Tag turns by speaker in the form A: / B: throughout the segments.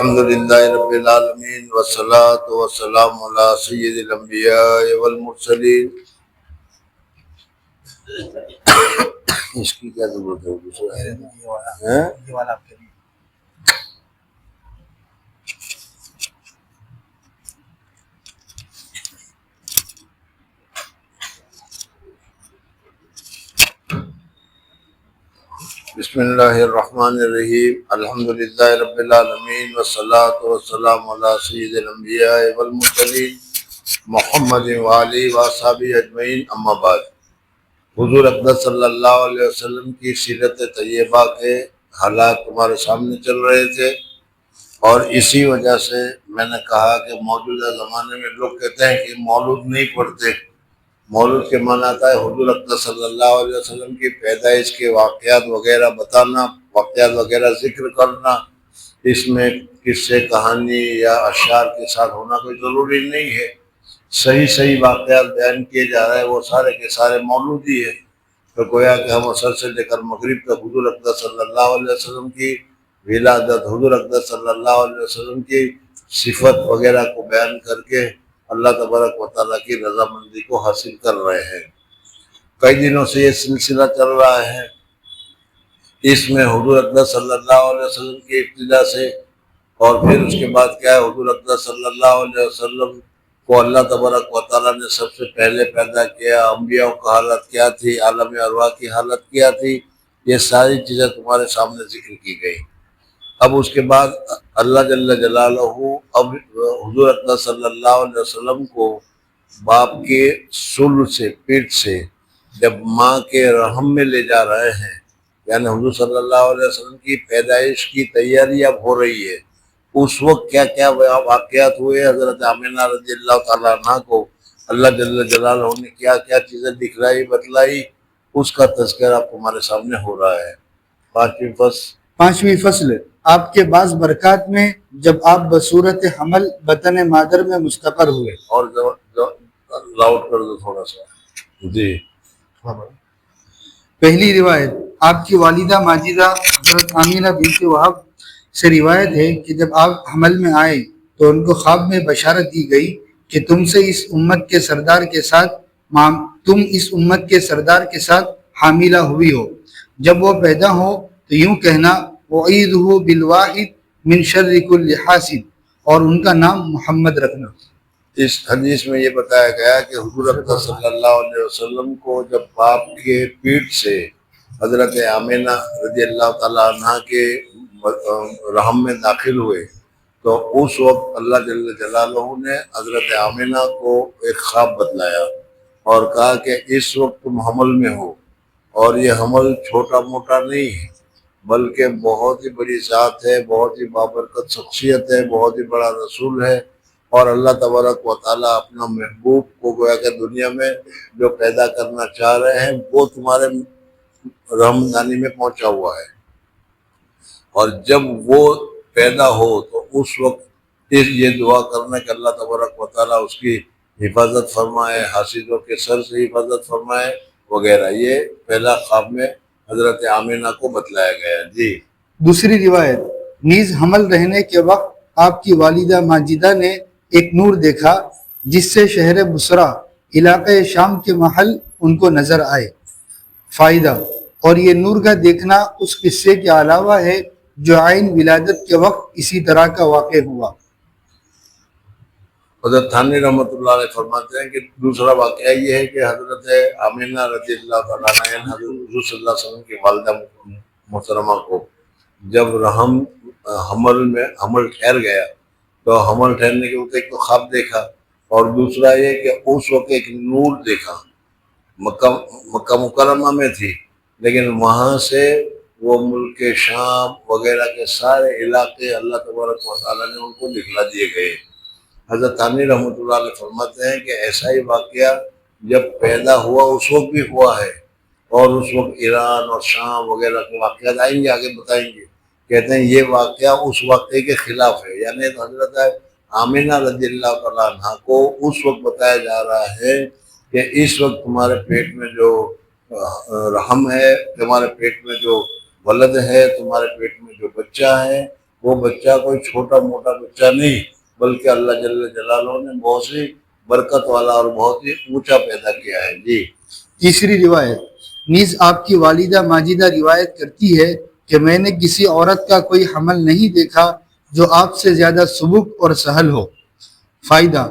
A: الحمد للہ رب العالمین والصلاة والسلام علی سید الانبیاء والمرسلین۔ اس کی کیا ضرورت ہے؟ دوسرا ہے یہ والا آپ کے لیے۔ بسم اللہ الرحمن الرحیم، الحمد للہ رب العالمین والصلاة والسلام علی سید الانبیاء والمرسلین محمد وآلہ وصحبہ اجمعین، اما بعد۔ حضور اقدس صلی اللہ علیہ وسلم کی سیرت طیبہ کے حالات تمہارے سامنے چل رہے تھے، اور اسی وجہ سے میں نے کہا کہ موجودہ زمانے میں لوگ کہتے ہیں کہ مولود نہیں پڑھتے۔ مولود کے معنی آتا ہے حضور اقدس صلی اللہ علیہ وسلم کی پیدائش کے واقعات وغیرہ بتانا، واقعات وغیرہ ذکر کرنا۔ اس میں قصے کہانی یا اشعار کے ساتھ ہونا کوئی ضروری نہیں ہے، صحیح واقعات بیان کیے جا رہے ہیں، وہ سارے کے سارے مولود ہی ہے۔ تو گویا کہ ہم اثر سے لے کر مغرب تک حضور اقدس صلی اللہ علیہ وسلم کی ولادت، حضور اقدس صلی اللہ علیہ وسلم کی صفت وغیرہ کو بیان کر کے اللہ تبارک و تعالیٰ کی رضامندی کو حاصل کر رہے ہیں۔ کئی دنوں سے یہ سلسلہ چل رہا ہے۔ اس میں حضور اقدس صلی اللہ علیہ وسلم کی ابتدا سے، اور پھر اس کے بعد کیا ہے، حضور اقدس صلی اللہ علیہ وسلم کو اللہ تبارک و تعالیٰ نے سب سے پہلے پیدا کیا، انبیاء کی حالت کیا تھی، عالم ارواح کی حالت کیا تھی، یہ ساری چیزیں تمہارے سامنے ذکر کی گئی۔ اب اس کے بعد اللہ جل جلالہ اب حضور اقدس صلی اللہ علیہ وسلم کو باپ کے سل سے، پیٹ سے جب ماں کے رحم میں لے جا رہے ہیں، یعنی حضور صلی اللہ علیہ وسلم کی پیدائش کی تیاری اب ہو رہی ہے، اس وقت کیا کیا واقعات ہوئے، حضرت آمنہ رضی اللہ تعالیٰ عنہ کو اللہ جل جلالہ نے کیا کیا چیزیں دکھلائی بتلائی، اس کا تذکرہ آپ ہمارے سامنے ہو رہا ہے۔
B: پانچویں فصل آپ کے بعض برکات میں جب آپ بصورت حمل بطن مادر میں مستقر ہوئے۔
A: اور لاؤڈ کر دو تھوڑا سا جی۔
B: پہلی روایت آپ کی والدہ ماجدہ حضرت آمینہ بنت وہب سے روایت ہے کہ جب آپ حمل میں آئے تو ان کو خواب میں بشارت دی گئی کہ تم اس امت کے سردار کے ساتھ حاملہ ہوئی ہو۔ جب وہ پیدا ہو تو یوں کہنا وعیدہ بالواحد من شر کل حاسد، اور ان کا نام محمد رکھنا۔
A: اس حدیث میں یہ بتایا گیا کہ حضور اقدس صلی اللہ علیہ وسلم کو جب باپ کے پیٹ سے حضرت آمنہ رضی اللہ تعالیٰ عنہ کے رحم میں داخل ہوئے تو اس وقت اللہ جل جلالہ نے حضرت آمنہ کو ایک خواب بتلایا اور کہا کہ اس وقت تم حمل میں ہو، اور یہ حمل چھوٹا موٹا نہیں ہے بلکہ بہت ہی بڑی ذات ہے، بہت ہی بابرکت شخصیت ہے، بہت ہی بڑا رسول ہے، اور اللہ تبارک و تعالیٰ اپنا محبوب کو گویا کہ دنیا میں جو پیدا کرنا چاہ رہے ہیں وہ تمہارے رحمدانی میں پہنچا ہوا ہے، اور جب وہ پیدا ہو تو اس وقت یہ دعا کرنا کہ اللہ تبارک و تعالیٰ اس کی حفاظت فرمائے، حاسدوں کے سر سے حفاظت فرمائے وغیرہ۔ یہ پہلا خواب میں حضرت آمنہ کو بتلایا گیا جی۔
B: دوسری روایت نیز حمل رہنے کے وقت آپ کی والدہ ماجدہ نے ایک نور دیکھا جس سے شہر بصرہ علاقہ شام کے محل ان کو نظر آئے۔ فائدہ، اور یہ نور کا دیکھنا اس قصے کے علاوہ ہے جو عین ولادت کے وقت اسی طرح کا واقع ہوا۔
A: حضرت تھانوی رحمۃ اللہ علیہ فرماتے ہیں کہ دوسرا واقعہ یہ ہے کہ حضرت آمنہ رضی اللہ تعالیٰ عنہ حضور صلی اللہ علیہ وسلم کی والدہ محترمہ کو جب حمل ٹھہر گیا تو حمل ٹھہرنے کے وقت ایک تو خواب دیکھا، اور دوسرا یہ کہ اس وقت ایک نور دیکھا۔ مکہ مکرمہ میں تھی لیکن وہاں سے وہ ملک شام وغیرہ کے سارے علاقے اللہ تبارک و تعالیٰ نے ان کو دکھلا دیے گئے۔ حضرت تھانوی رحمۃ اللہ علیہ فرماتے ہیں کہ ایسا ہی واقعہ جب پیدا ہوا اس وقت بھی ہوا ہے، اور اس وقت ایران اور شام وغیرہ کے واقعات آئیں گے، آگے بتائیں گے۔ کہتے ہیں یہ واقعہ اس واقعے کے خلاف ہے، یعنی حضرت آمنہ رضی اللہ تعالیٰ عنہ کو اس وقت بتایا جا رہا ہے کہ اس وقت تمہارے پیٹ میں جو رحم ہے، تمہارے پیٹ میں جو ولد ہے، تمہارے پیٹ میں جو بچہ ہے، وہ بچہ کوئی چھوٹا موٹا بچہ نہیں بلکہ اللہ جل جلالہ نے بہت سی برکت والا اور بہت ہی اونچا پیدا کیا ہے جی۔
B: تیسری روایت، نیز آپ کی والدہ ماجدہ روایت کرتی ہے کہ میں نے کسی عورت کا کوئی حمل نہیں دیکھا جو آپ سے زیادہ سبک اور سہل ہو۔ فائدہ،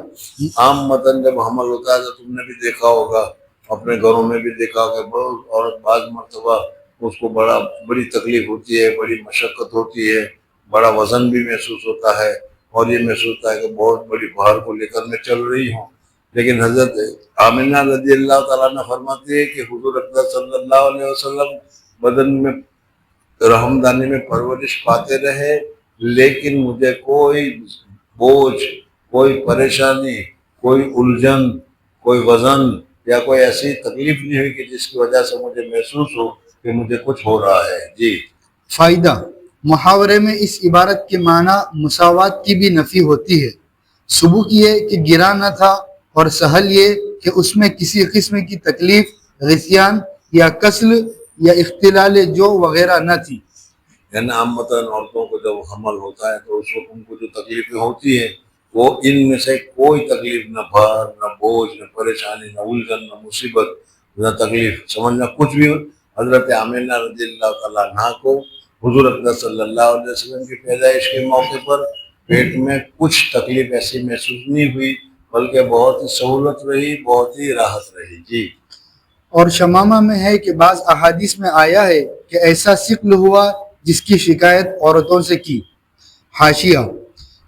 A: عام متن جب حمل ہوتا ہے تو تم نے بھی دیکھا ہوگا، اپنے گھروں میں بھی دیکھا ہوگا، بہت عورت بعض مرتبہ اس کو بڑی تکلیف ہوتی ہے، بڑی مشقت ہوتی ہے، بڑا وزن بھی محسوس ہوتا ہے اور یہ محسوس ہوتا ہے کہ بہت بڑی بھار کو لے کر میں چل رہی ہوں۔ لیکن حضرت آمنہ رضی اللہ تعالیٰ نے فرماتی ہے کہ حضور اکرم صلی اللہ علیہ وسلم بدن میں رحمدانی میں پرورش پاتے رہے، لیکن مجھے کوئی بوجھ، کوئی پریشانی، کوئی الجھن، کوئی وزن یا کوئی ایسی تکلیف نہیں ہوئی کہ جس کی وجہ سے مجھے محسوس ہو کہ مجھے کچھ ہو رہا ہے جی۔
B: فائدہ، محاورے میں اس عبارت کے معنی مساوات کی بھی نفی ہوتی ہے۔ سبک یہ کہ گرا نہ تھا اور سہل یہ کہ اس میں کسی قسم کی تکلیف، غثیان یا کسل یا اختلال جو وغیرہ نہ تھی۔
A: یعنی عامتاً عورتوں کو جب حمل ہوتا ہے تو اس وقت ان کو جو تکلیفیں ہوتی ہیں وہ ان میں سے کوئی تکلیف، نہ بھار، نہ بوجھ، نہ پریشانی، نہ الجھن، نہ مصیبت، نہ تکلیف، سمجھنا کچھ بھی۔ حضرت آمنہ رضی اللہ تعالیٰ عنہا کو حضور اکرم صلی اللہ علیہ وسلم کی پیدائش کے موقع پر پیٹ میں کچھ تکلیف ایسی محسوس نہیں ہوئی بلکہ بہت ہی سہولت رہی، بہت ہی راحت رہی جی۔
B: اور شمامہ میں ہے کہ بعض احادیث میں آیا ہے کہ ایسا ثقل ہوا جس کی شکایت عورتوں سے کی۔ حاشیہ،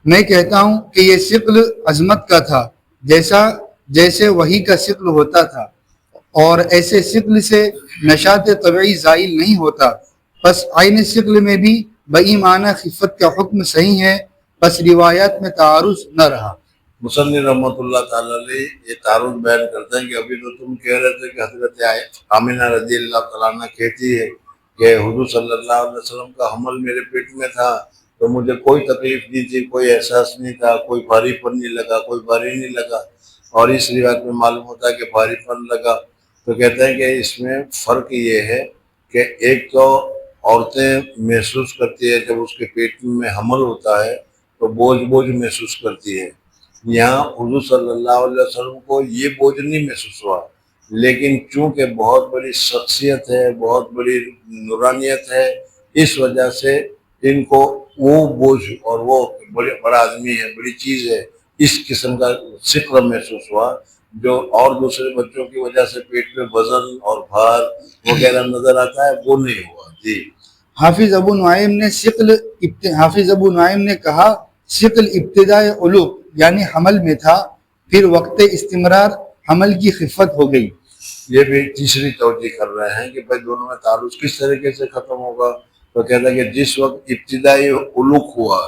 B: میں کہتا ہوں کہ یہ ثقل عظمت کا تھا، جیسے وحی کا ثقل ہوتا تھا، اور ایسے ثقل سے نشاط طبعی زائل نہیں ہوتا۔ پس عین ثقل میں بھی بئی معنی خفت کا حکم صحیح ہے، پس روایات میں تعارض نہ رہا۔
A: مصنف رحمۃ اللہ تعالیٰ علیہ یہ تعارض بیان کرتے ہیں کہ ابھی تو تم کہہ رہے تھے کہ حضرت آمنہ رضی اللہ تعالیٰ عنہ کہتی ہے کہ حضور صلی اللہ علیہ وسلم کا حمل میرے پیٹ میں تھا تو مجھے کوئی تکلیف نہیں تھی، کوئی احساس نہیں تھا، کوئی بھاری پن نہیں لگا، کوئی بھاری نہیں لگا، اور اس روایت میں معلوم ہوتا ہے کہ بھاری پن لگا۔ تو کہتے ہیں کہ اس میں فرق یہ ہے کہ ایک تو عورتیں محسوس کرتی ہے جب اس کے پیٹ میں حمل ہوتا ہے تو بوجھ محسوس کرتی ہے، یہاں حضور صلی اللہ علیہ وسلم کو یہ بوجھ نہیں محسوس ہوا، لیکن چونکہ بہت بڑی شخصیت ہے، بہت بڑی نورانیت ہے، اس وجہ سے ان کو وہ بوجھ اور وہ بڑا آدمی ہے، بڑی چیز ہے، اس قسم کا فکر محسوس ہوا جو اور دوسرے بچوں کی وجہ سے پیٹ میں وزن اور بھار وغیرہ نظر آتا ہے وہ نہیں ہوا جی۔
B: حافظ ابو نعیم نے کہا ثقل ابتدائے علوق یعنی حمل میں تھا، پھر وقت استمرار حمل کی خفت ہو گئی۔
A: یہ بھی تیسری توجہ کر رہے ہیں کہ بھائی دونوں میں تعارض کس طریقے سے ختم ہوگا، تو کہتا ہے کہ جس وقت ابتدائی علوق ہوا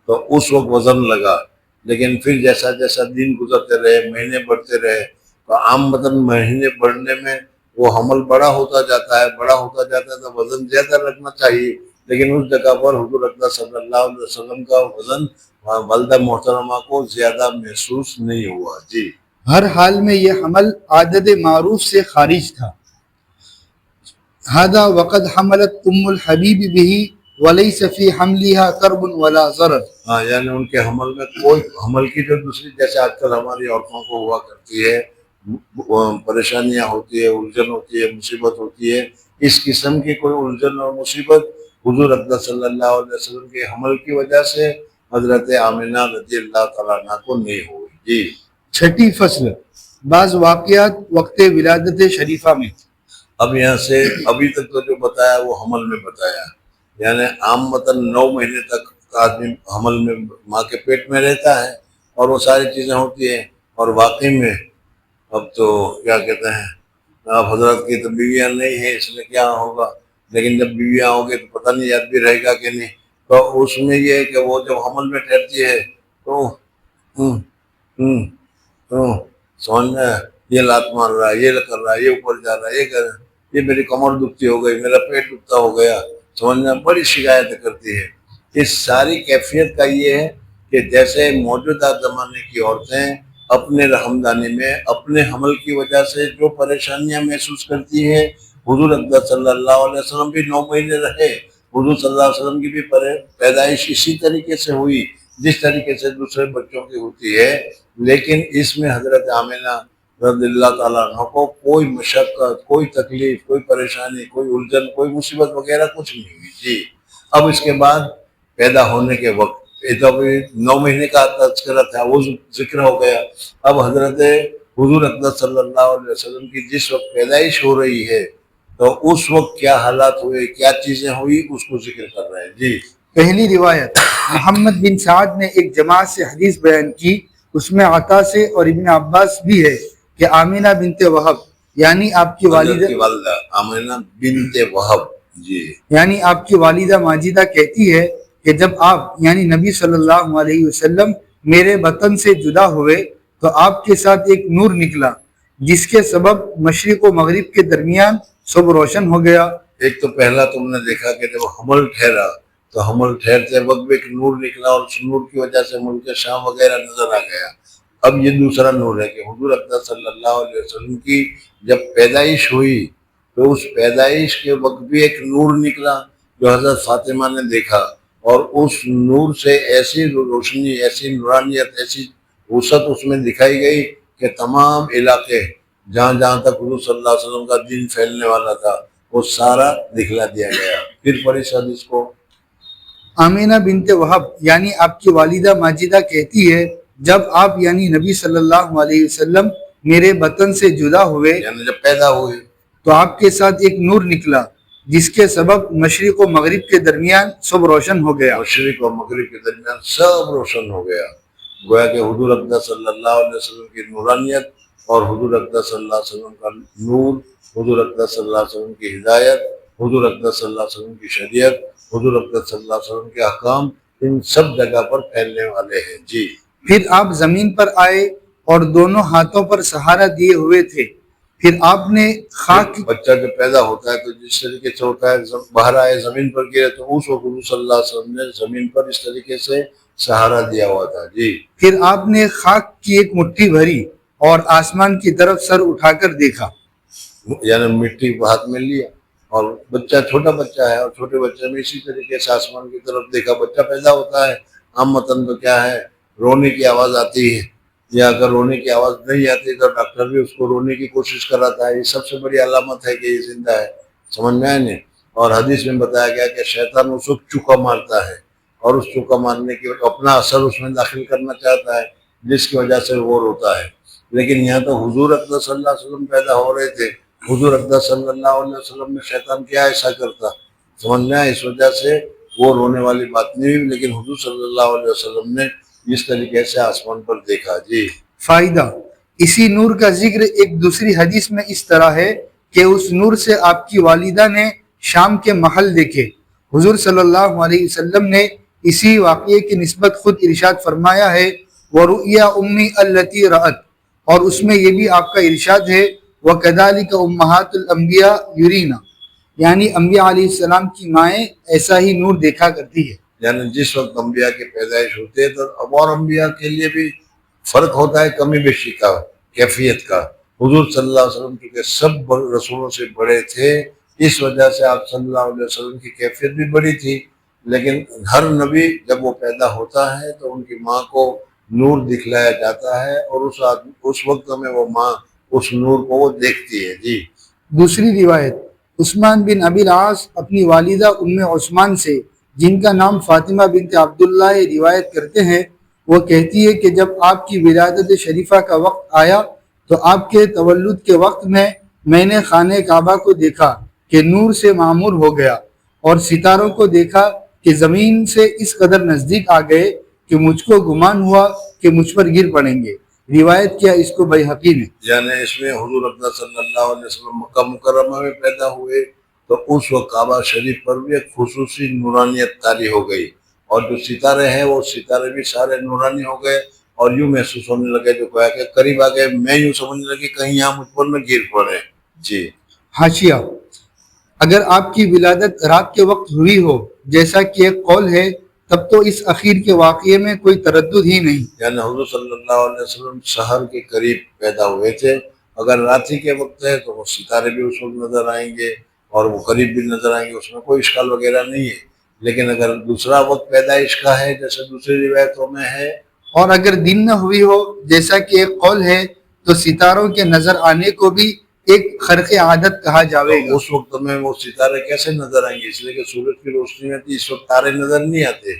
A: تو اس وقت وزن لگا، لیکن پھر جیسا جیسا دن گزرتے رہے، مہینے بڑھتے رہے، تو عام مطلب مہینے بڑھنے میں وہ حمل بڑا ہوتا جاتا ہے، بڑا ہوتا جاتا ہے تو وزن زیادہ رکھنا چاہیے، لیکن اس جگہ پر حضور اکرم صلی اللہ علیہ وسلم کا وزن والدہ محترمہ کو زیادہ محسوس نہیں ہوا جی۔
B: ہر حال میں یہ حمل عادت معروف سے خارج تھا۔ هذا وقد حملت ام الحبیب به وليس في حملها کرب ولا ضرر۔
A: ہاں، یعنی ان کے حمل میں کوئی حمل کی جو دوسری جیسے آج کل ہماری عورتوں کو ہوا کرتی ہے، پریشانیاں ہوتی ہے، الجھن ہوتی ہے، مصیبت ہوتی ہے، اس قسم کی کوئی الجھن اور مصیبت حضور اکرم صلی اللہ علیہ وسلم کے حمل کی وجہ سے حضرت آمنہ رضی اللہ تعالیٰ عنہ کو نہیں ہوئی جی۔
B: چھٹی فصل، بعض واقعات وقت ولادت شریفہ میں۔
A: اب یہاں سے ابھی تک تو جو بتایا وہ حمل میں بتایا، یعنی عام مطلب 9 مہینے تک آدمی حمل میں ماں کے پیٹ میں رہتا ہے اور وہ ساری چیزیں ہوتی ہیں، اور واقعی میں اب تو کیا کہتے ہیں، اب حضرت کی تو بیویاں نہیں ہیں اس میں کیا ہوگا، لیکن جب بیویاں ہوں گے تو پتہ نہیں یاد بھی رہے گا کہ نہیں، تو اس میں یہ ہے کہ وہ جب حمل میں ٹھہرتی ہے تو سمجھ میں یہ لات مار رہا ہے، یہ کر رہا ہے، یہ اوپر جا رہا ہے، یہ کر رہا ہے، یہ میری کمر دکھتی ہو گئی، میرا پیٹ دکھتا ہو گیا، سمجھنا بڑی شکایتیں کرتی ہے۔ اس ساری کیفیت کا یہ ہے کہ جیسے موجودہ زمانے کی عورتیں اپنے رحمدانی میں اپنے حمل کی وجہ سے جو پریشانیاں محسوس کرتی ہیں، حضور اکرم صلی اللہ علیہ وسلم بھی 9 مہینے رہے، حضور صلی اللہ علیہ وسلم کی بھی پیدائش اسی طریقے سے ہوئی جس طریقے سے دوسرے بچوں کی ہوتی ہے، لیکن اس میں حضرت آمنہ رضی اللہ تعالیٰ عنہ کو کوئی مشقت، کوئی تکلیف، کوئی پریشانی، کوئی الجھن، کوئی مصیبت وغیرہ کچھ نہیں ہوئی جی۔ اب اس کے بعد پیدا ہونے کے وقت یہ تو ابھی 9 مہینے کا تذکرہ تھا، وہ ذکر ہو گیا۔ اب حضرت حضور اقدس صلی اللہ علیہ وسلم کی جس وقت پیدائش ہو رہی ہے تو اس وقت کیا حالات ہوئے، کیا چیزیں ہوئی، اس کو ذکر کر رہے ہیں جی۔
B: پہلی روایت محمد بن سعد نے ایک جماعت سے حدیث بیان کی، اس میں عطا سے اور ابن عباس بھی ہے کہ آمینہ بنت وہب یعنی آپ کی
A: والدہ آمینہ بنت وہب جی،
B: یعنی آپ کی والدہ ماجدہ کہتی ہے کہ جب آپ یعنی نبی صلی اللہ علیہ وسلم میرے بطن سے جدا ہوئے تو آپ کے ساتھ ایک نور نکلا جس کے سبب مشرق و مغرب کے درمیان سب روشن ہو گیا۔
A: ایک تو پہلا تم نے دیکھا کہ جب حمل ٹھہرا تو حمل ٹھہرتے وقت ایک نور نکلا اور اس نور کی وجہ سے ملک شام وغیرہ نظر آ گیا۔ اب یہ دوسرا نور ہے کہ حضور اقدس صلی اللہ علیہ وسلم کی جب پیدائش ہوئی تو اس پیدائش کے وقت بھی ایک نور نکلا جو حضرت فاطمہ نے دیکھا، اور اس نور سے ایسی روشنی، ایسی نورانیت، ایسی وسعت اس میں دکھائی گئی کہ تمام علاقے جہاں جہاں تک حضور صلی اللہ علیہ وسلم کا دین پھیلنے والا تھا وہ سارا دکھلا دیا گیا۔ پھر پڑھی حدیث کو۔
B: آمینہ بنت وہب یعنی آپ کی والدہ ماجدہ کہتی ہے جب آپ یعنی نبی صلی اللہ علیہ وسلم میرے بطن سے جدا ہوئے
A: یعنی جب پیدا ہوئے
B: تو آپ کے ساتھ ایک نور نکلا جس کے سبب مشرق و مغرب کے درمیان سب روشن ہو گیا۔
A: مشرق و مغرب کے درمیان سب روشن ہو گیا، گویا کہ حضور اقدس صلی اللہ علیہ وسلم کی نورانیت اور حضور اقدس صلی اللہ علیہ وسلم کا نور، حضور اقدس صلی اللہ علیہ وسلم کی ہدایت، حضور اقدس صلی اللہ علیہ وسلم کی شریعت، حضور اقدس صلی اللہ علیہ وسلم کے احکام، ان سب جگہ پر پھیلنے والے ہیں جی۔
B: پھر آپ زمین پر آئے اور دونوں ہاتھوں پر سہارا دیے ہوئے تھے، پھر آپ نے خاک
A: بچہ جب پیدا ہوتا ہے تو جس طریقے سے ہوتا ہے باہر آئے زمین پر گرے تو اس وقت حضور صلی اللہ علیہ وسلم نے زمین پر اس طریقے سے سہارا دیا ہوا تھا جی۔
B: پھر آپ نے خاک کی ایک مٹھی بھری اور آسمان کی طرف سر اٹھا کر دیکھا،
A: یعنی مٹی ہاتھ میں لیا اور بچہ چھوٹا بچہ ہے اور چھوٹے بچے میں اسی طریقے سے آسمان کی طرف دیکھا۔ بچہ پیدا ہوتا ہے عام متن تو کیا ہے، رونے کی آواز آتی ہے، یا اگر رونے کی آواز نہیں آتی تو ڈاکٹر بھی اس کو رونے کی کوشش کراتا ہے، یہ سب سے بڑی علامت ہے کہ یہ زندہ ہے، سمجھ میں آئے نہیں۔ اور حدیث میں بتایا گیا کہ شیطان اس وقت چوکا مارتا ہے اور اس چوکا مارنے کی اپنا اثر اس میں داخل کرنا چاہتا ہے جس کی وجہ سے وہ روتا ہے، لیکن یہاں تو حضور اقدس صلی اللہ علیہ وسلم پیدا ہو رہے تھے، حضور اقدس صلی اللہ علیہ وسلم میں شیطان کیا ایسا کرتا، سمجھ میں آئے، اس وجہ سے وہ رونے والی بات نہیں ہوئی، لیکن حضور صلی اللہ علیہ وسلم نے اس طریقے سے آسمان پر دیکھا جی۔
B: فائدہ اسی نور کا ذکر ایک دوسری حدیث میں اس طرح ہے کہ اس نور سے آپ کی والدہ نے شام کے محل دیکھے۔ حضور صلی اللہ علیہ وسلم نے اسی واقعے کی نسبت خود ارشاد فرمایا ہے وَرُؤْيَا أُمِّي الَّتِي رَأَتْ، اور اس میں یہ بھی آپ کا ارشاد ہے وَكَذَلِكَ أُمَّهَاتُ الْأَنْبِيَاءِ يُرِينَ، یعنی انبیاء علیہ السلام کی مائیں ایسا ہی نور دیکھا کرتی ہے۔
A: یعنی جس وقت انبیاء کی پیدائش ہوتی ہے تو اب اور انبیاء کے لیے بھی فرق ہوتا ہے کمی بیشی کا، کیفیت کا۔ حضور صلی اللہ علیہ وسلم کیونکہ سب رسولوں سے بڑے تھے، اس وجہ سے آپ صلی اللہ علیہ وسلم کی کیفیت بھی بڑی تھی، لیکن ہر نبی جب وہ پیدا ہوتا ہے تو ان کی ماں کو نور دکھلایا جاتا ہے اور اس وقت میں وہ ماں اس نور کو وہ دیکھتی ہے جی۔
B: دوسری روایت عثمان بن ابی العاص اپنی والدہ ام عثمان سے جن کا نام فاطمہ بنت عبداللہ روایت کرتے ہیں، وہ کہتی ہے کہ جب آپ کی ولادت شریفہ کا وقت آیا تو آپ کے تولد کے وقت میں نے خانہ کعبہ کو دیکھا کہ نور سے معمور ہو گیا اور ستاروں کو دیکھا کہ زمین سے اس قدر نزدیک آ گئے کہ مجھ کو گمان ہوا کہ مجھ پر گر پڑیں گے۔ روایت کیا اس کو بیہقی نے۔
A: یعنی اس میں حضور اقدس صلی اللہ علیہ وسلم مکہ مکرمہ میں پیدا ہوئے تو اس وقت کعبہ شریف پر بھی ایک خصوصی نورانیت طاری ہو گئی، اور جو ستارے ہیں وہ ستارے بھی سارے نورانی ہو گئے اور یوں محسوس ہونے لگے جو کہا کہ قریب آ گئے، میں یوں سمجھنے لگی کہیں یہاں مجھ پر نہ گر پڑے جی۔
B: حاشیہ اگر آپ کی ولادت رات کے وقت ہوئی ہو جیسا کہ ایک قول ہے تب تو اس اخیر کے واقعے میں کوئی تردد ہی نہیں،
A: یعنی حضور صلی اللہ علیہ وسلم سحر کے قریب پیدا ہوئے تھے، اگر رات ہی کے وقت ہے تو وہ ستارے بھی اس وقت نظر آئیں گے اور وہ قریب بھی نظر آئیں گے، اس میں کوئی اشکال وغیرہ نہیں ہے۔ لیکن اگر دوسرا وقت پیدائش کا ہے جیسے دوسری روایتوں میں ہے،
B: اور اگر دن نہ ہوئی ہو جیسا کہ ایک قول ہے تو ستاروں کے نظر آنے کو بھی ایک خرق عادت کہا جاوے
A: تو
B: گا۔
A: اس وقت میں وہ ستارے کیسے نظر آئیں گے؟ اس لیے کہ سورج کی روشنی میں اس وقت تارے نظر نہیں آتے،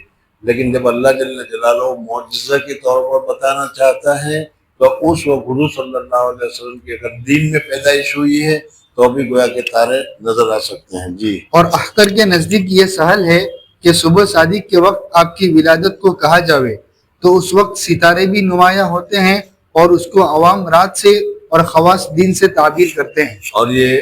A: لیکن جب اللہ جل جلالہ معجزہ کے طور پر بتانا چاہتا ہے تو اس وقت حضور صلی اللہ علیہ وسلم کی اگر دین میں پیدائش ہوئی ہے تو بھی گویا کہ تارے نظر آ سکتے ہیں۔ جی،
B: اور اختر کے نزدیک یہ سہل ہے کہ صبح صادق کے وقت آپ کی ولادت کو کہا جاوے تو اس وقت ستارے بھی نمایاں ہوتے ہیں اور اس کو عوام رات سے اور خواص دن سے تعبیر کرتے ہیں۔
A: اور یہ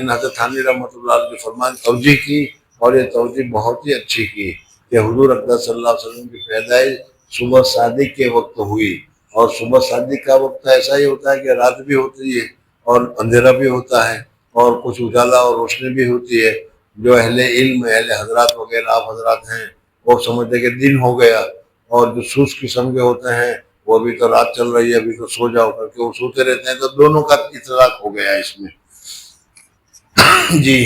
A: حضرت تھانوی رحمۃ اللہ علیہ کے فرمان توجہ کی، اور یہ توجہ بہت ہی اچھی کی کہ حضور اقدس صلی اللہ علیہ وسلم کی پیدائش صبح صادق کے وقت ہوئی، اور صبح صادق کا وقت ایسا ہی ہوتا ہے کہ رات بھی ہوتی ہے اور اندھیرا بھی ہوتا ہے اور کچھ اجالا اور روشنی بھی ہوتی ہے۔ جو اہل علم، اہل حضرات وغیرہ آپ حضرات ہیں وہ سمجھتے کہ دن ہو گیا، اور جو سوس قسم کے ہوتے ہیں وہ ابھی تو رات چل رہی ہے، ابھی تو سو جاؤ کر کے وہ سوتے رہتے ہیں، تو دونوں کا اطلاق ہو گیا اس میں۔ جی،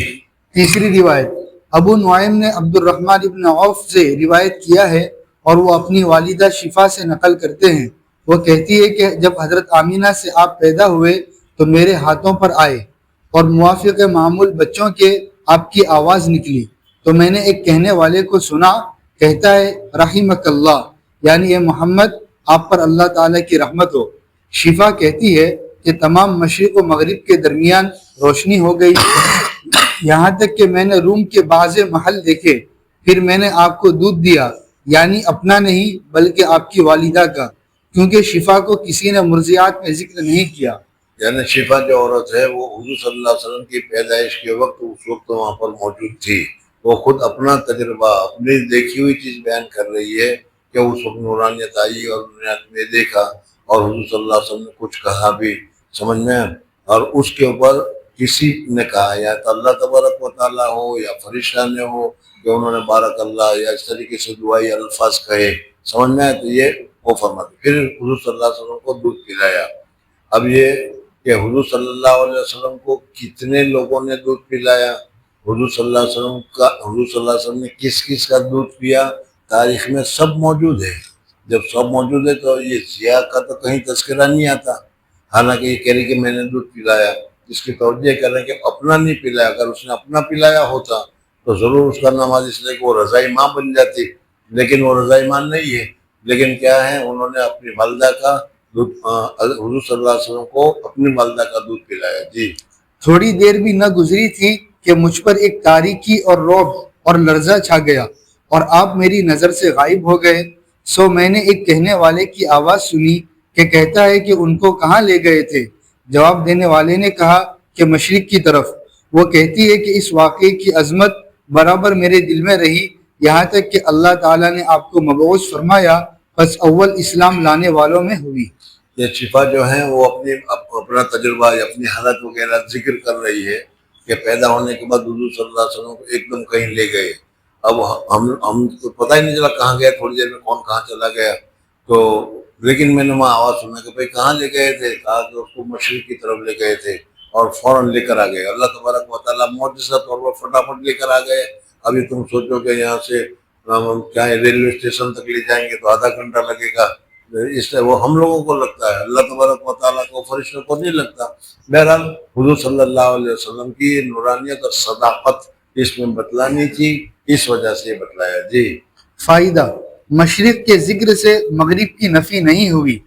B: تیسری روایت ابو نعیم نے عبد الرحمن ابن عوف سے روایت کیا ہے اور وہ اپنی والدہ شفا سے نقل کرتے ہیں، وہ کہتی ہے کہ جب حضرت آمینہ سے آپ پیدا ہوئے تو میرے ہاتھوں پر آئے اور موافق معمول بچوں کے آپ کی آواز نکلی تو میں نے ایک کہنے والے کو سنا، کہتا ہے رحمک اللہ، یعنی اے محمد آپ پر اللہ تعالیٰ کی رحمت ہو۔ شفا کہتی ہے کہ تمام مشرق و مغرب کے درمیان روشنی ہو گئی، یہاں تک کہ میں نے روم کے بعض محل دیکھے، پھر میں نے آپ کو دودھ دیا، یعنی اپنا نہیں بلکہ آپ کی والدہ کا، کیونکہ شفا کو کسی نے مرضیات میں ذکر نہیں کیا۔
A: یعنی شفا جو عورت ہے وہ حضور صلی اللہ علیہ وسلم کی پیدائش کے وقت اس وقت وہاں پر موجود تھی، وہ خود اپنا تجربہ، اپنی دیکھی ہوئی چیز بیان کر رہی ہے کہ اس وقت نورانیت آئی اور نورانیت میں دیکھا اور حضور صلی اللہ علیہ وسلم نے کچھ کہا بھی، سمجھ میں، اور اس کے اوپر کسی نے کہا یا تو اللہ تبارک و تعالیٰ ہو یا فرشتہ نے ہو کہ انہوں نے بارک اللہ یا اس طریقے سے دعائی الفاظ کہے، سمجھ میں، تو یہ وہ فرماتے۔ پھر حضور صلی اللہ علیہ وسلم کو دودھ پلایا۔ اب یہ کہ حضور صلی اللہ علیہ وسلم کو کتنے لوگوں نے دودھ پلایا، حضور صلی اللہ علیہ وسلم نے کس کس کا دودھ پیا، تاریخ میں سب موجود ہے۔ جب سب موجود ہے تو یہ ضیاء کا تو کہیں تذکرہ نہیں آتا، حالانکہ یہ کہہ رہی کہ میں نے دودھ پلایا، اس کی توجہ کر رہے ہیں کہ اپنا نہیں پلایا، اگر اس نے اپنا پلایا ہوتا تو ضرور اس کا نام اس لیے کہ وہ رضائی ماں بن جاتی، لیکن وہ رضائی ماں نہیں ہے، لیکن کیا ہے انہوں نے اپنی والدہ کا دودھ، حضور صلی اللہ علیہ وسلم کو اپنی والدہ کا دودھ پلایا۔ جی،
B: تھوڑی دیر بھی نہ گزری تھی کہ مجھ پر ایک تاریکی اور رعب اور لرزہ چھا گیا اور آپ میری نظر سے غائب ہو گئے، سو میں نے ایک کہنے والے کی آواز سنی کہ کہتا ہے کہ ان کو کہاں لے گئے تھے؟ جواب دینے والے نے کہا کہ مشرق کی طرف۔ وہ کہتی ہے کہ اس واقعے کی عظمت برابر میرے دل میں رہی، یہاں تک کہ اللہ تعالیٰ نے آپ کو مبعوث فرمایا، بس اول اسلام لانے والوں میں ہوئی۔
A: یہ شفا جو ہے وہ اپنا تجربہ یا اپنی حالت وغیرہ ذکر کر رہی ہے کہ پیدا ہونے کے بعد حضور صلی اللہ علیہ وسلم کو ایک دم کہیں لے گئے، اب ہم کو پتہ ہی نہیں چلا کہاں گئے، تھوڑی دیر میں کون کہاں چلا گیا، تو لیکن میں نے وہاں آواز سنا کہ بھائی کہاں لے گئے تھے، کہا کہ اس کو مشرق کی طرف لے گئے تھے اور فوراً لے کر آ گئے، اللہ تبارک و تعالیٰ معجزہ طور پر فٹافٹ لے کر آ گئے۔ ابھی تم سوچو کہ یہاں سے کیا ریلوے اسٹیشن تک لے جائیں گے تو آدھا گھنٹہ لگے گا، اس طرح وہ ہم لوگوں کو لگتا ہے، اللہ تبارک و تعالیٰ کو، فرشتوں کو نہیں لگتا۔ بہرحال حضور صلی اللہ علیہ وسلم کی نورانیت اور صداقت اس میں بتلانی تھی، اس وجہ سے یہ بتلایا۔ جی،
B: فائدہ، مشرق کے ذکر سے مغرب کی نفی نہیں ہوئی،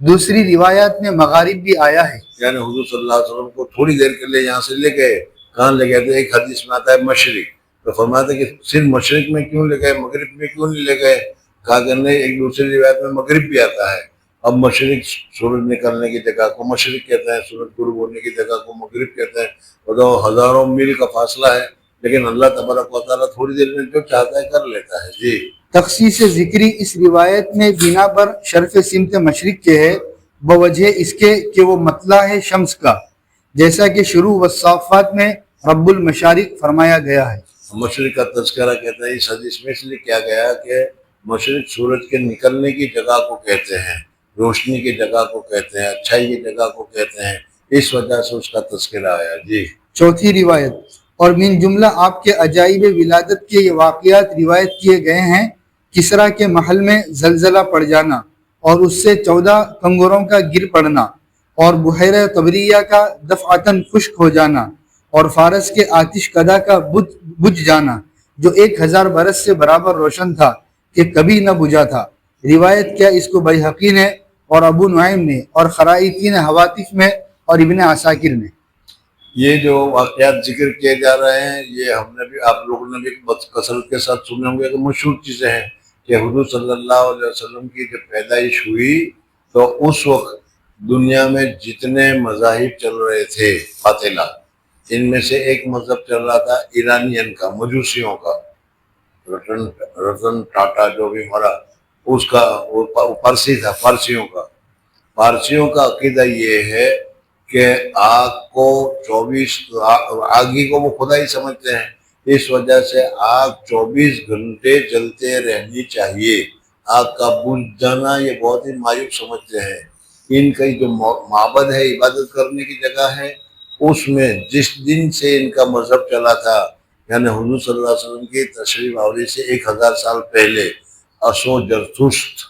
B: دوسری روایات میں مغارب بھی آیا ہے۔
A: یعنی حضور صلی اللہ علیہ وسلم کو تھوڑی دیر کے لیے یہاں سے لے گئے، کہاں لے گئے تھے؟ ایک حدیث میں آتا ہے مشرق، تو فرماتے کہ صرف مشرق میں کیوں لے گئے، مغرب میں کیوں نہیں لے گئے؟ کہا کہ نہیں، ایک دوسری روایت میں مغرب بھی آتا ہے۔ اب مشرق سورج نکلنے کی جگہ کو مشرق کہتے ہیں، سورج غروب ہونے کی جگہ کو مغرب کہتے ہیں، وہ ہزاروں میل کا فاصلہ ہے، لیکن اللہ تبارک و تعالیٰ تھوڑی دیر میں جو چاہتا ہے کر لیتا ہے۔ جی،
B: تخصیص ذکری اس روایت میں بنا پر شرف سمت مشرق کے ہے، بوجہ اس کے کہ وہ مطلع ہے شمس کا، جیسا کہ شروع والصافات میں رب المشارق فرمایا گیا ہے۔
A: مشرق کا تذکرہ کہتے ہیں اس حدیث میں اس لیے کیا گیا کہ مشرق سورج کے نکلنے کی جگہ کو کہتے ہیں، روشنی کی جگہ کو کہتے ہیں، اچھائی کی جگہ کو کہتے ہیں، اس وجہ سے اس کا تذکرہ آیا۔ جی،
B: چوتھی روایت اور من جملہ آپ کے عجائب ولادت کے یہ واقعات روایت کیے گئے ہیں: کسرا کے محل میں زلزلہ پڑ جانا اور اس سے 14 کنگوروں کا گر پڑنا، اور بحیرہ طبریہ کا دفعتاً خشک ہو جانا، اور فارس کے آتش کدہ کا بجھ جانا جو 1000 برس سے برابر روشن تھا کہ کبھی نہ بجھا تھا۔ روایت کیا اس کو بیہقی نے اور ابو نعیم نے اور خرائطین حواتف میں اور ابن عساکر نے۔
A: یہ جو واقعات ذکر کیے جا رہے ہیں یہ ہم نے بھی، آپ لوگوں نے بھی کثرت کے ساتھ سنے ہوں گے کہ مشہور چیزیں ہیں کہ حضور صلی اللہ علیہ وسلم کی جب پیدائش ہوئی تو اس وقت دنیا میں جتنے مذاہب چل رہے تھے باطلا، ان میں سے ایک مذہب چل رہا تھا ایرانین کا، مجوسیوں کا، رتن ٹاٹا جو بھی مرا اس کا، وہ پارسی تھا، پارسیوں کا عقیدہ یہ ہے کہ آگ کو 24 آگی کو وہ خدا ہی سمجھتے ہیں، اس وجہ سے آگ 24 گھنٹے جلتے رہنی چاہیے۔ آگ کا بجھ جانا یہ بہت ہی معیوب سمجھتے ہیں۔ ان کا جو معبد ہے، عبادت کرنے کی جگہ ہے، اس میں جس دن سے ان کا مذہب چلا تھا، یعنی حضور صلی اللہ علیہ وسلم کی تشریف آوری سے 1000 سال پہلے، اسو جرتشت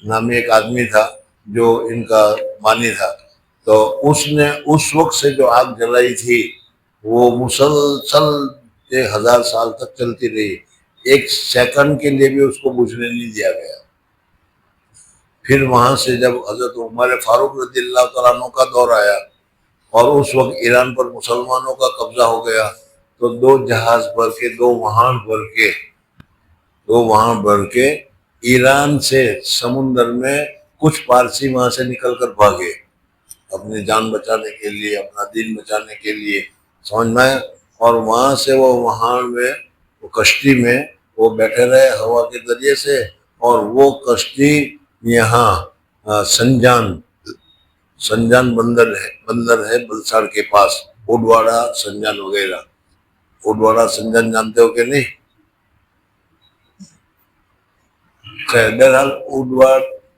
A: نامی ایک آدمی تھا جو ان کا مانی تھا، تو اس نے اس وقت سے جو آگ جلائی تھی وہ مسلسل 1000 سال تک چلتی رہی، ایک سیکنڈ کے لیے بھی اس کو بجھنے نہیں دیا گیا۔ پھر وہاں سے جب حضرت عمر فاروق رضی اللہ تعالیٰ عنہ کا دور آیا اور اس وقت ایران پر مسلمانوں کا قبضہ ہو گیا، تو 2 جہاز بھر کے، 2 وہاں بھر کے ایران سے سمندر میں کچھ پارسی وہاں سے نکل کر بھاگے اپنی جان بچانے کے لیے، اپنا دین بچانے کے لیے، سمجھ میں، اور وہاں سے وہاں میں وہ کشتی میں وہ بیٹھے رہے ہوا کے ذریعے سے، اور وہ کشتی یہاں سنجان بندر ہے بلساڑ کے پاس، اڈواڑا سنجان وغیرہ۔ اڈواڑا سنجان جانتے ہو کہ نہیں؟ بہرحال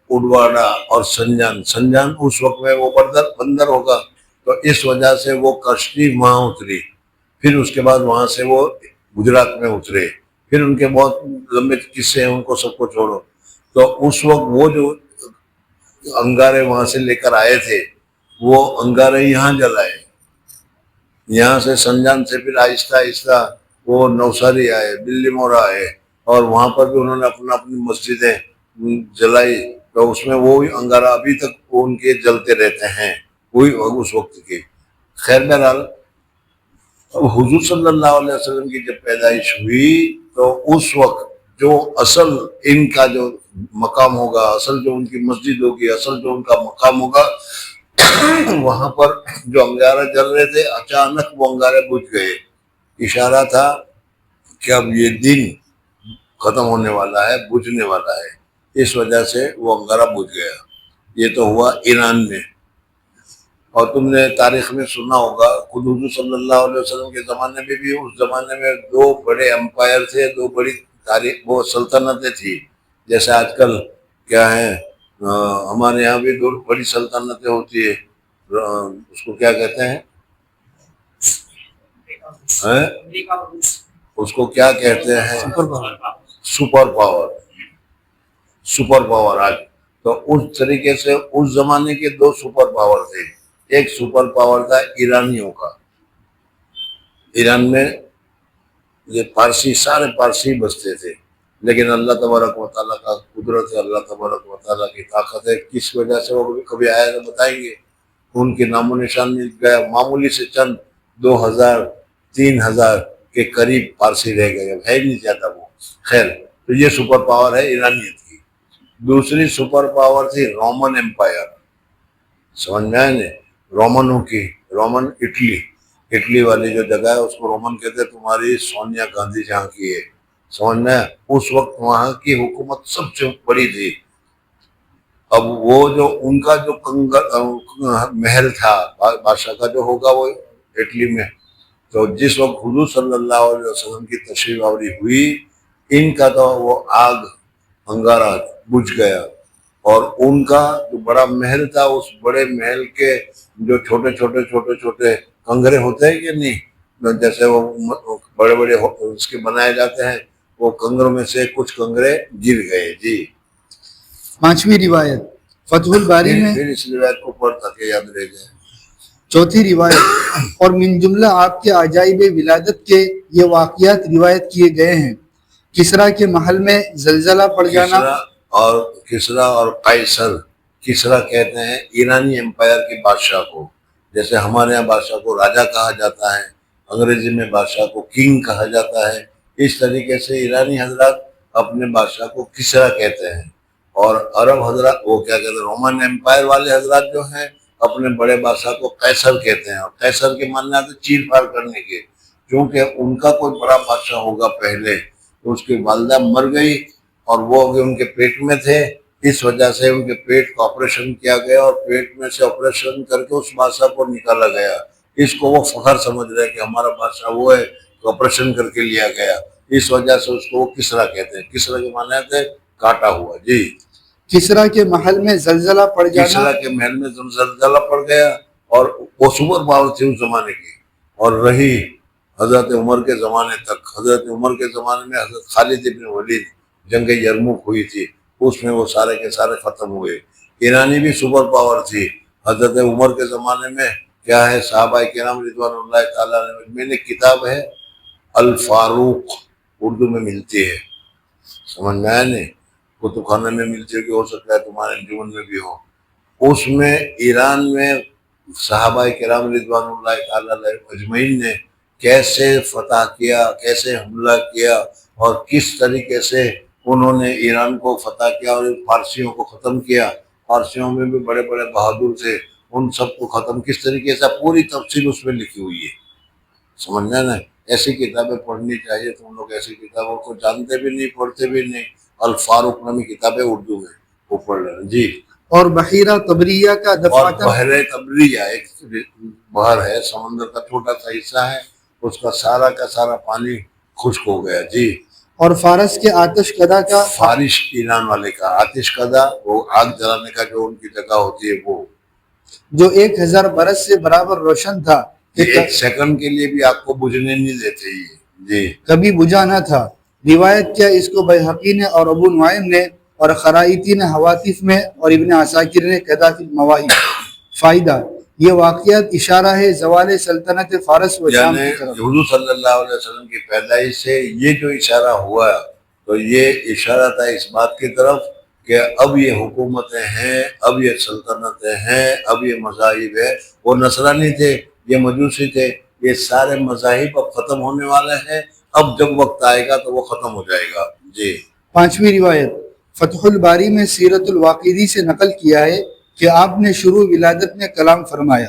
A: اڈواڑا اور سنجان اس وقت میں وہ بندر ہوگا، تو اس وجہ سے وہ کشتی وہاں اتری۔ پھر اس کے بعد وہاں سے وہ گجرات میں اترے، پھر ان کے بہت لمبے قصے ہیں، ان کو سب کو چھوڑو۔ تو اس وقت وہ جو انگارے وہاں سے لے کر آئے تھے وہ انگارے یہاں جلائے، یہاں سے سنجان سے پھر آہستہ آہستہ وہ نوساری آئے، بلی مورا آئے، اور وہاں پر بھی انہوں نے اپنی مسجدیں جلائی، تو اس میں وہی انگارہ ابھی تک ان کے جلتے رہتے ہیں، وہی اس وقت کے۔ خیر بہرحال اب حضور صلی اللہ علیہ وسلم کی جب پیدائش ہوئی تو اس وقت جو اصل ان کا جو مقام ہوگا، اصل جو ان کی مسجد ہوگی، اصل جو ان کا مقام ہوگا، وہاں پر جو انگارے جل رہے تھے اچانک وہ انگارے بجھ گئے، اشارہ تھا کہ اب یہ دن ختم ہونے والا ہے، بجھنے والا ہے، اس وجہ سے وہ انگارہ بجھ گیا۔ یہ تو ہوا ایران میں۔ اور تم نے تاریخ میں سنا ہوگا خود حضور صلی اللہ علیہ وسلم کے زمانے میں بھی، اس زمانے میں 2 بڑے امپائر تھے، 2 بڑی تاریخ وہ سلطنتیں تھی، جیسے آج کل کیا ہے ہمارے یہاں بھی 2 بڑی سلطنتیں ہوتی ہے، اس کو کیا کہتے ہیں، اس کو کیا کہتے ہیں، سپر پاور آج۔ تو اس طریقے سے اس زمانے کے 2 سپر پاور تھے۔ ایک سپر پاور تھا ایرانیوں کا، ایران میں یہ سارے پارسی بستے تھے، لیکن اللہ تبارک و تعالیٰ کا قدرت ہے، اللہ تبارک و تعالیٰ کی طاقت ہے، کس وجہ سے وہ کبھی آیا تو بتائیں گے، ان کے نام و نشان مل گیا، معمولی سے چند 2000-3000 کے قریب پارسی رہ گئے، ہے نہیں زیادہ وہ۔ خیر، تو یہ سپر پاور ہے ایرانیت کی۔ دوسری سپر پاور تھی رومن امپائر، سمجھ میں آئے نا، رومنوں کی، رومن اٹلی والی جو جگہ ہے اس کو رومن کہتے ہیں، تمہاری سونیا گاندھی جہاں کی ہے، سمجھ میں، اس وقت وہاں کی حکومت سب سے بڑی تھی۔ اب وہ جو ان کا جو محل تھا بادشاہ کا جو ہوگا وہ اٹلی میں، تو جس وقت حضور صلی اللہ علیہ وسلم کی تشریف آوری ہوئی، ان کا تو وہ آگ انگارہ بجھ گیا، اور ان کا جو بڑا محل تھا اس بڑے محل کے جو چھوٹے کنگرے ہوتے ہیں کہ نہیں، جیسے وہ بڑے بڑے اس کے بنائے جاتے ہیں، وہ کنگروں میں سے کچھ کنگرے گر گئے. جی.
B: پانچویں روایت فتح الباری میں
A: پھر اس روایت کو پڑھ تاکہ یاد رہ جائے.
B: چوتھی روایت اور من جملہ آپ کے عجائب ولادت کے یہ واقعات روایت کیے گئے ہیں. کسرا کے محل میں زلزلہ پڑ جانا.
A: کسرا اور قیصر. کسرا کہتے ہیں ایرانی امپائر کے بادشاہ کو، جیسے ہمارے یہاں بادشاہ کو راجا کہا جاتا ہے، انگریزی میں بادشاہ کو کنگ کہا جاتا ہے، اس طریقے سے ایرانی حضرات اپنے بادشاہ کو کسرا کہتے ہیں. اور عرب حضرات وہ کیا کہتے ہیں، رومن امپائر والے حضرات جو ہیں اپنے بڑے بادشاہ کو قیصر کہتے ہیں. اور قیصر کے ماننے آتے چیر پھاڑ کرنے کے، کیونکہ ان کا کوئی بڑا بادشاہ ہوگا پہلے، تو اس کی والدہ مر گئی اور وہ ان کے پیٹ میں تھے، اس وجہ سے ان کے پیٹ کا آپریشن کیا گیا اور پیٹ میں سے آپریشن کر کے اس بادشاہ کو نکالا گیا. اس کو وہ فخر سمجھ رہے کہ ہمارا بادشاہ وہ ہے تو آپریشن کر کے لیا گیا، اس وجہ سے اس کو وہ کسرا کہتے ہیں. کسرا کے معنی آتے کاٹا ہوا. جی.
B: کسرا کے محل میں زلزلہ پڑ جانا.
A: کسرا کے محل میں زلزلہ پڑ گیا اور وہ سپر پاور تھی اس زمانے کی، اور رہی حضرت عمر کے زمانے تک. حضرت عمر کے زمانے میں حضرت خالد ابن ولید جنگ یرموک ہوئی تھی، اس میں وہ سارے کے سارے ختم ہوئے. ایرانی بھی سپر پاور تھی. حضرت عمر کے زمانے میں کیا ہے، صحابہ کرام رضوان اللہ تعالیٰ علیہ، میں نے کتاب ہے الفاروق، اردو میں ملتی ہے، سمجھ میں آیا نہیں، کتب خانہ میں ملتی ہے کہ ہو سکتا ہے تمہارے انجمن میں بھی ہو. اس میں ایران میں صحابہ کرام رضوان اللہ تعالیٰ علیہ اجمعین نے کیسے فتح کیا، کیسے حملہ کیا، اور کس طریقے سے انہوں نے ایران کو فتح کیا اور فارسیوں کو ختم کیا. فارسیوں میں بھی بڑے بڑے بہادر تھے، ان سب کو ختم کس طریقے سے، پوری تفصیل اس میں لکھی ہوئی ہے. سمجھنا نا، ایسی کتابیں پڑھنی چاہیے. تم لوگ ایسی کتابوں کو جانتے بھی نہیں، پڑھتے بھی نہیں. الفاروق نامی کتابیں اردو میں وہ پڑھ لینا. جی.
B: اور بحیرہ طبریہ کا دفاتر.
A: بحر طبریہ ایک بحر ہے، سمندر کا چھوٹا سا حصہ ہے، اس کا سارا پانی خشک ہو گیا. جی. اور
B: فارس کے آتش کدہ کا.
A: فارس ایران والے کا آتش کدہ، وہ آگ جلانے کا جو ان کی جگہ ہوتی ہے، وہ
B: جو 1000 برس سے برابر روشن تھا،
A: ایک سیکنڈ کے لیے بھی آگ کو بجھنے نہیں دیتے یہ. جی.
B: کبھی بجھا نہ تھا. روایت کیا اس کو بیہقی نے اور ابو نعیم نے اور خرائطی نے حواتف میں اور ابن عساکر نے قیدا فی المواہب. فائدہ، یہ واقعات اشارہ ہے زوال سلطنت فارس و شام کی طرف.
A: حضور صلی اللہ علیہ وسلم کی پیدائش سے یہ جو اشارہ ہوا تو یہ اشارہ تھا اس بات کی طرف کہ اب یہ حکومتیں ہیں، اب یہ سلطنتیں ہیں، اب یہ مذاہب ہے. وہ نصرانی تھے، یہ مجوسی تھے، یہ سارے مذاہب اب ختم ہونے والے ہیں. اب جب وقت آئے گا تو وہ ختم ہو جائے گا. جی.
B: پانچویں روایت فتح الباری میں سیرت الواقدی سے نقل کیا ہے کہ آپ نے شروع ولادت میں کلام فرمایا.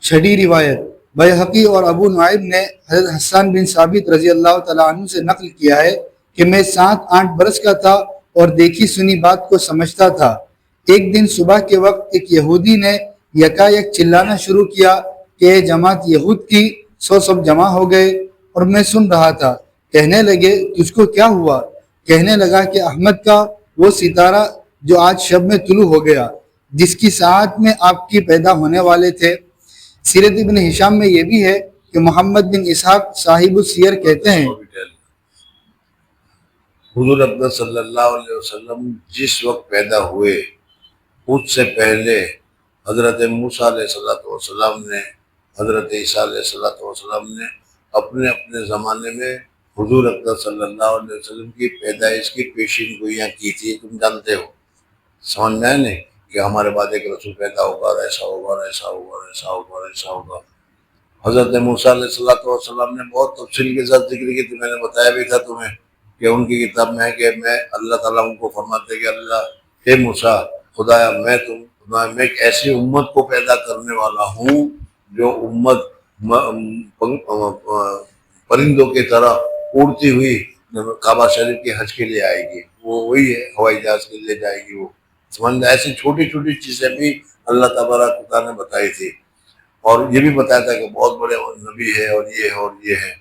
B: چھٹی روایت بیہقی اور ابو نعیم نے حضرت حسان بن ثابت رضی اللہ تعالیٰ عنہ سے نقل کیا ہے کہ میں 7-8 برس کا تھا اور دیکھی سنی بات کو سمجھتا تھا. ایک دن صبح کے وقت ایک یہودی نے یکایک چلانا شروع کیا کہ اے جماعت یہود کی، سب جمع ہو گئے. اور میں سن رہا تھا. کہنے لگے تجھ کو کیا ہوا؟ کہنے لگا کہ احمد کا وہ ستارہ جو آج شب میں طلوع ہو گیا، جس کی ساعت میں آپ کی پیدا ہونے والے تھے. سیرت ابن ہشام میں یہ بھی ہے کہ محمد بن اسحاق صاحب السیر کہتے ہیں
A: حضور اقدس صلی اللہ علیہ وسلم جس وقت پیدا ہوئے اس سے پہلے حضرت موسیٰ علیہ السلام نے، حضرت عیسیٰ علیہ السلام نے اپنے اپنے زمانے میں حضور اقدس صلی اللہ علیہ وسلم کی پیدائش کی پیشین گوئیاں کی تھی. تم جانتے ہو، سمجھ میں نہیں کہ ہمارے بعد ایک رسول پیدا ہوگا اور ایسا ہوگا اور ایسا ہوگا اور ایسا ہوگا اور ایسا ہوگا. حضرت موسیٰ علیہ السلام نے بہت تفصیل کے ساتھ ذکر کی تھی. میں نے بتایا بھی تھا تمہیں کہ ان کی کتاب میں ہے کہ میں اللہ تعالیٰ ان کو فرماتے کہ اللہ اے موسیٰ، خدایا میں ایک ایسی امت کو پیدا کرنے والا ہوں جو امت پرندوں کی طرح اڑتی ہوئی کعبہ شریف کے حج کے لیے آئے گی. وہ وہی ہے، ہوائی جہاز کے لیے جائے گی. وہ سمجھ، ایسی چھوٹی چھوٹی چیزیں بھی اللہ تبارک و تعالیٰ نے بتائی تھی. اور یہ بھی بتایا تھا کہ بہت بڑے نبی ہے اور یہ ہے اور یہ ہے.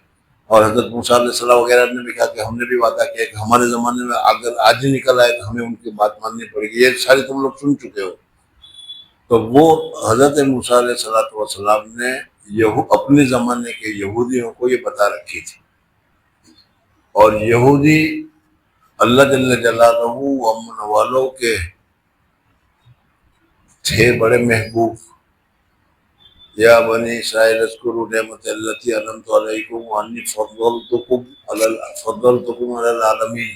A: اور حضرت موسیٰ علیہ السلام وغیرہ نے بھی کہا کہ ہم نے بھی وعدہ کیا کہ ہمارے زمانے میں اگر آج ہی نکل آئے تو ہمیں ان کی بات ماننی پڑے گی. یہ ساری تم لوگ سن چکے ہو. تو وہ حضرت موسیٰ علیہ السلام نے اپنے زمانے کے یہودیوں کو یہ بتا رکھی تھی، اور یہودی اللہ جل جلالہ امن والوں کے تھے بڑے محبوب. یا بنی اسرائیل اذکروا نعمت التی انعمت علیکم وانی فضلتکم علی العالمین.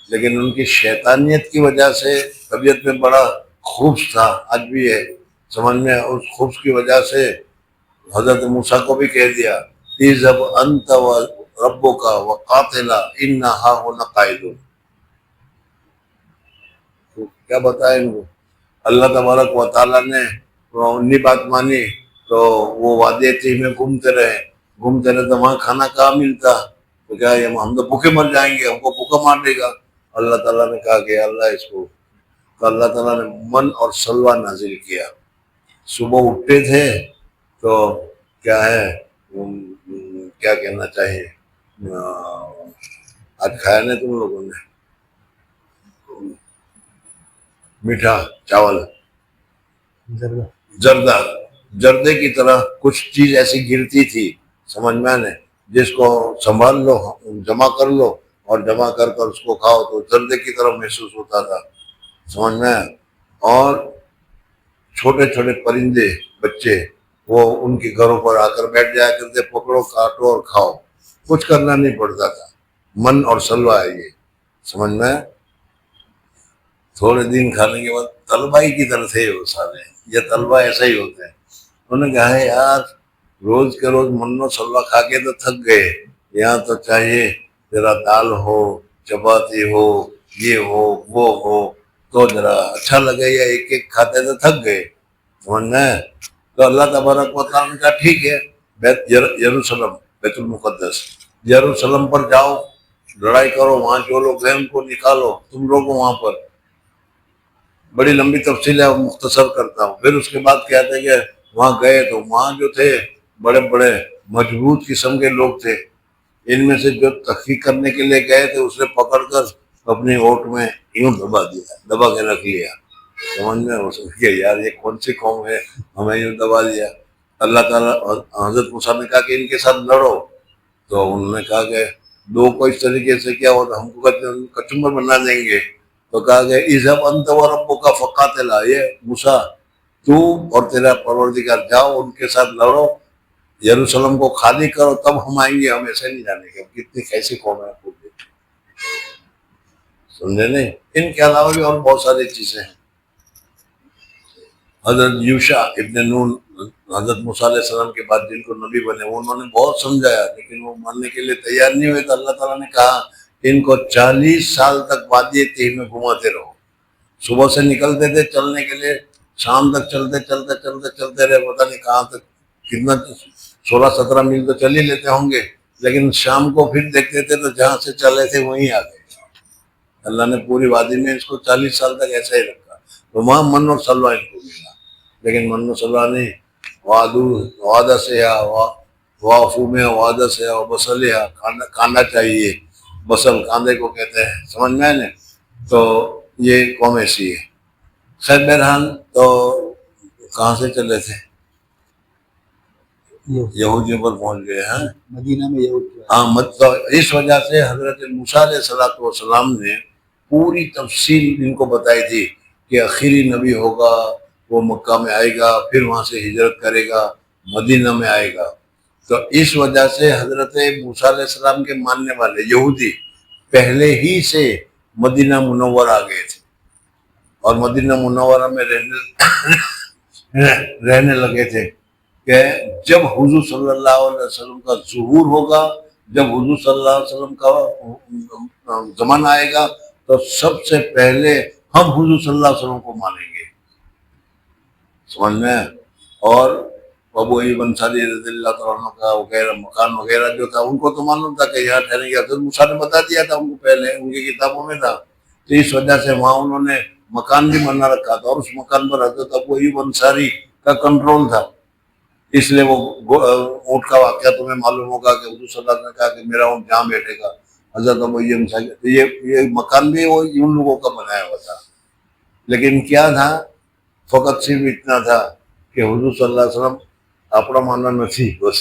A: لیکن ان کی شیطانیت کی وجہ سے طبیعت میں بڑا خبث تھا، آج بھی ہے سمجھ میں. اس خبث کی وجہ سے حضرت موسیٰ کو بھی کہہ دیا اذهب انت وربک وقاتلا انا ہاہنا قاعدون. تو کیا بتائیں ان کو؟ اللہ تبارک و تعالیٰ نے انہی بات مانی تو وہ وادی تھی میں گھومتے رہے تو وہاں کھانا کہاں ملتا؟ تو کیا ہم تو بھوکے مر جائیں گے، ہم کو بھوکا مار دے گا. اللہ تعالیٰ نے کہا کہ اللہ اس کو، تو اللہ تعالیٰ نے من اور سلوہ نازل کیا. صبح اٹھتے تھے تو کیا ہے کیا کہنا چاہیے، آج کھایا نہیں تم لوگوں نے میٹھا چاول، جردے کی طرح کچھ چیز ایسی گرتی تھی سمجھ میں آنے، جس کو سنبھال لو، جمع کر لو، اور جمع کر اس کو کھاؤ تو جردے کی طرح محسوس ہوتا تھا سمجھ میں. اور چھوٹے چھوٹے پرندے بچے وہ ان کے گھروں پر آ کر بیٹھ جایا کرتے، پکڑو کاٹو اور کھاؤ، کچھ کرنا نہیں پڑتا تھا. من اور سلوہ ہے یہ سمجھ میں. تھوڑے دن کھانے کے بعد طلبہ ہی کی طرح تھے وہ سارے، یہ طلبہ ایسا ہی ہوتے ہیں. انہوں نے کہا ہے یار روز کے روز من و سلوہ کھا کے تو تھک گئے، یہاں تو چاہیے ذرا دال ہو، چپاتی ہو، یہ ہو وہ ہو تو ذرا اچھا لگے، یا ایک ایک کھاتے تو تھک گئے سمجھ میں. تو اللہ تبارک و تعالیٰ نے کہا ٹھیک ہے، یروشلم بیت المقدس یروشلم پر جاؤ، لڑائی کرو، وہاں جو لوگ ہیں ان کو نکالو، تم لوگ وہاں پر. بڑی لمبی تفصیل ہے، مختصر کرتا ہوں. پھر اس کے بعد کہتے ہیں کہ وہاں گئے تو وہاں جو تھے بڑے بڑے مضبوط قسم کے لوگ تھے. ان میں سے جو تحقیق کرنے کے لیے گئے تھے اسے پکڑ کر اپنی اوٹ میں یوں دبا کے رکھ لیا سمجھ میں. ہو سکے یار یہ کون سی قوم ہے، ہمیں یوں دبا دیا. اللہ تعالیٰ حضرت موسیٰ نے کہا کہ ان کے ساتھ لڑو، تو انہوں نے کہا کہ دو کو اس طریقے سے کیا ہوتا، ہم کو کچمبر بنا دیں گے. تو کہا کہ اذهب انت وربک فقاتلا، یہ موسیٰ تو اور تیرا پروردگار جاؤ ان کے ساتھ لڑو، یروشلم کو خالی کرو تب ہم آئیں گے، ہم ایسے نہیں جانے گے. کتنی کیسی قوم ہے سمجھے نہیں. ان کے علاوہ بھی اور بہت ساری چیزیں ہیں. حضرت یوشع ابن نون حضرت موسیٰ علیہ السلام کے بعد جن کو نبی بنے، انہوں نے بہت سمجھایا لیکن وہ ماننے کے لیے تیار نہیں ہوئے. تو اللہ تعالیٰ نے کہا ان کو 40 سال تک وادی تیہ میں گھماتے رہو. صبح سے نکلتے تھے چلنے کے لیے، شام تک چلتے رہے، پتہ نہیں کہاں تک، کتنا 16-17 میل تو چل ہی لیتے ہوں گے. لیکن شام کو پھر دیکھتے تھے تو جہاں سے چلے تھے وہیں آ گئے. اللہ نے پوری وادی میں اس کو 40 سال تک ایسا ہی رکھا. تو وہاں من اور سلوہ ان کو ملا، لیکن من و سلوہ نہیں. وعدہ سے وافو میں وعدہ سے بسل کاندا چاہیے، بسل کاندے کو کہتے ہیں سمجھ میں آئے. تو یہ قوم ایسی ہے. خیر بہرحال تو کہاں سے چلے تھے؟ یہودیوں پر پہنچ گئے ہیں
B: مدینہ میں یہود.
A: ہاں مطلب اس وجہ سے حضرت موسیٰ علیہ السلام نے پوری تفصیل ان کو بتائی تھی کہ آخری نبی ہوگا، وہ مکہ میں آئے گا، پھر وہاں سے ہجرت کرے گا، مدینہ میں آئے گا. تو اس وجہ سے حضرت موسیٰ علیہ السلام کے ماننے والے یہودی پہلے ہی سے مدینہ منورہ آ گئے تھے اور مدینہ منورہ میں رہنے لگے تھے کہ جب حضور صلی اللہ علیہ وسلم کا ظہور ہوگا، جب حضور صلی اللہ علیہ وسلم کا زمانہ آئے گا تو سب سے پہلے ہم حضور صلی اللہ علیہ وسلم کو مانیں گے سمجھ میں. اور ابو ایوب انصاری رضی اللہ تعالیٰ عنہ کا وغیرہ مکان وغیرہ جو تھا ان کو تو معلوم تھا کہ یہاں ٹھہریں گے. حضرت موسیٰ نے بتا دیا تھا ان کو پہلے، ان کی کتابوں میں تھا. تو اس وجہ سے وہاں انہوں نے مکان بھی بنا رکھا تھا، اور اس مکان پر حضرت ابو ایوب انصاری کا کنٹرول تھا. اس لیے وہ اونٹ کا واقعہ تمہیں معلوم ہوگا کہ حضور صلی اللہ علیہ وسلم نے کہا کہ میرا اونٹ جہاں بیٹھے گا حضرت ابو ایوب انصاری. تو یہ مکان بھی وہ ان لوگوں کا بنایا ہوا تھا. لیکن کیا تھا، فقط صرف اتنا تھا کہ حضور صلی اللہ علیہ وسلم આપણા માનના નથી બસ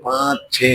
A: 5-6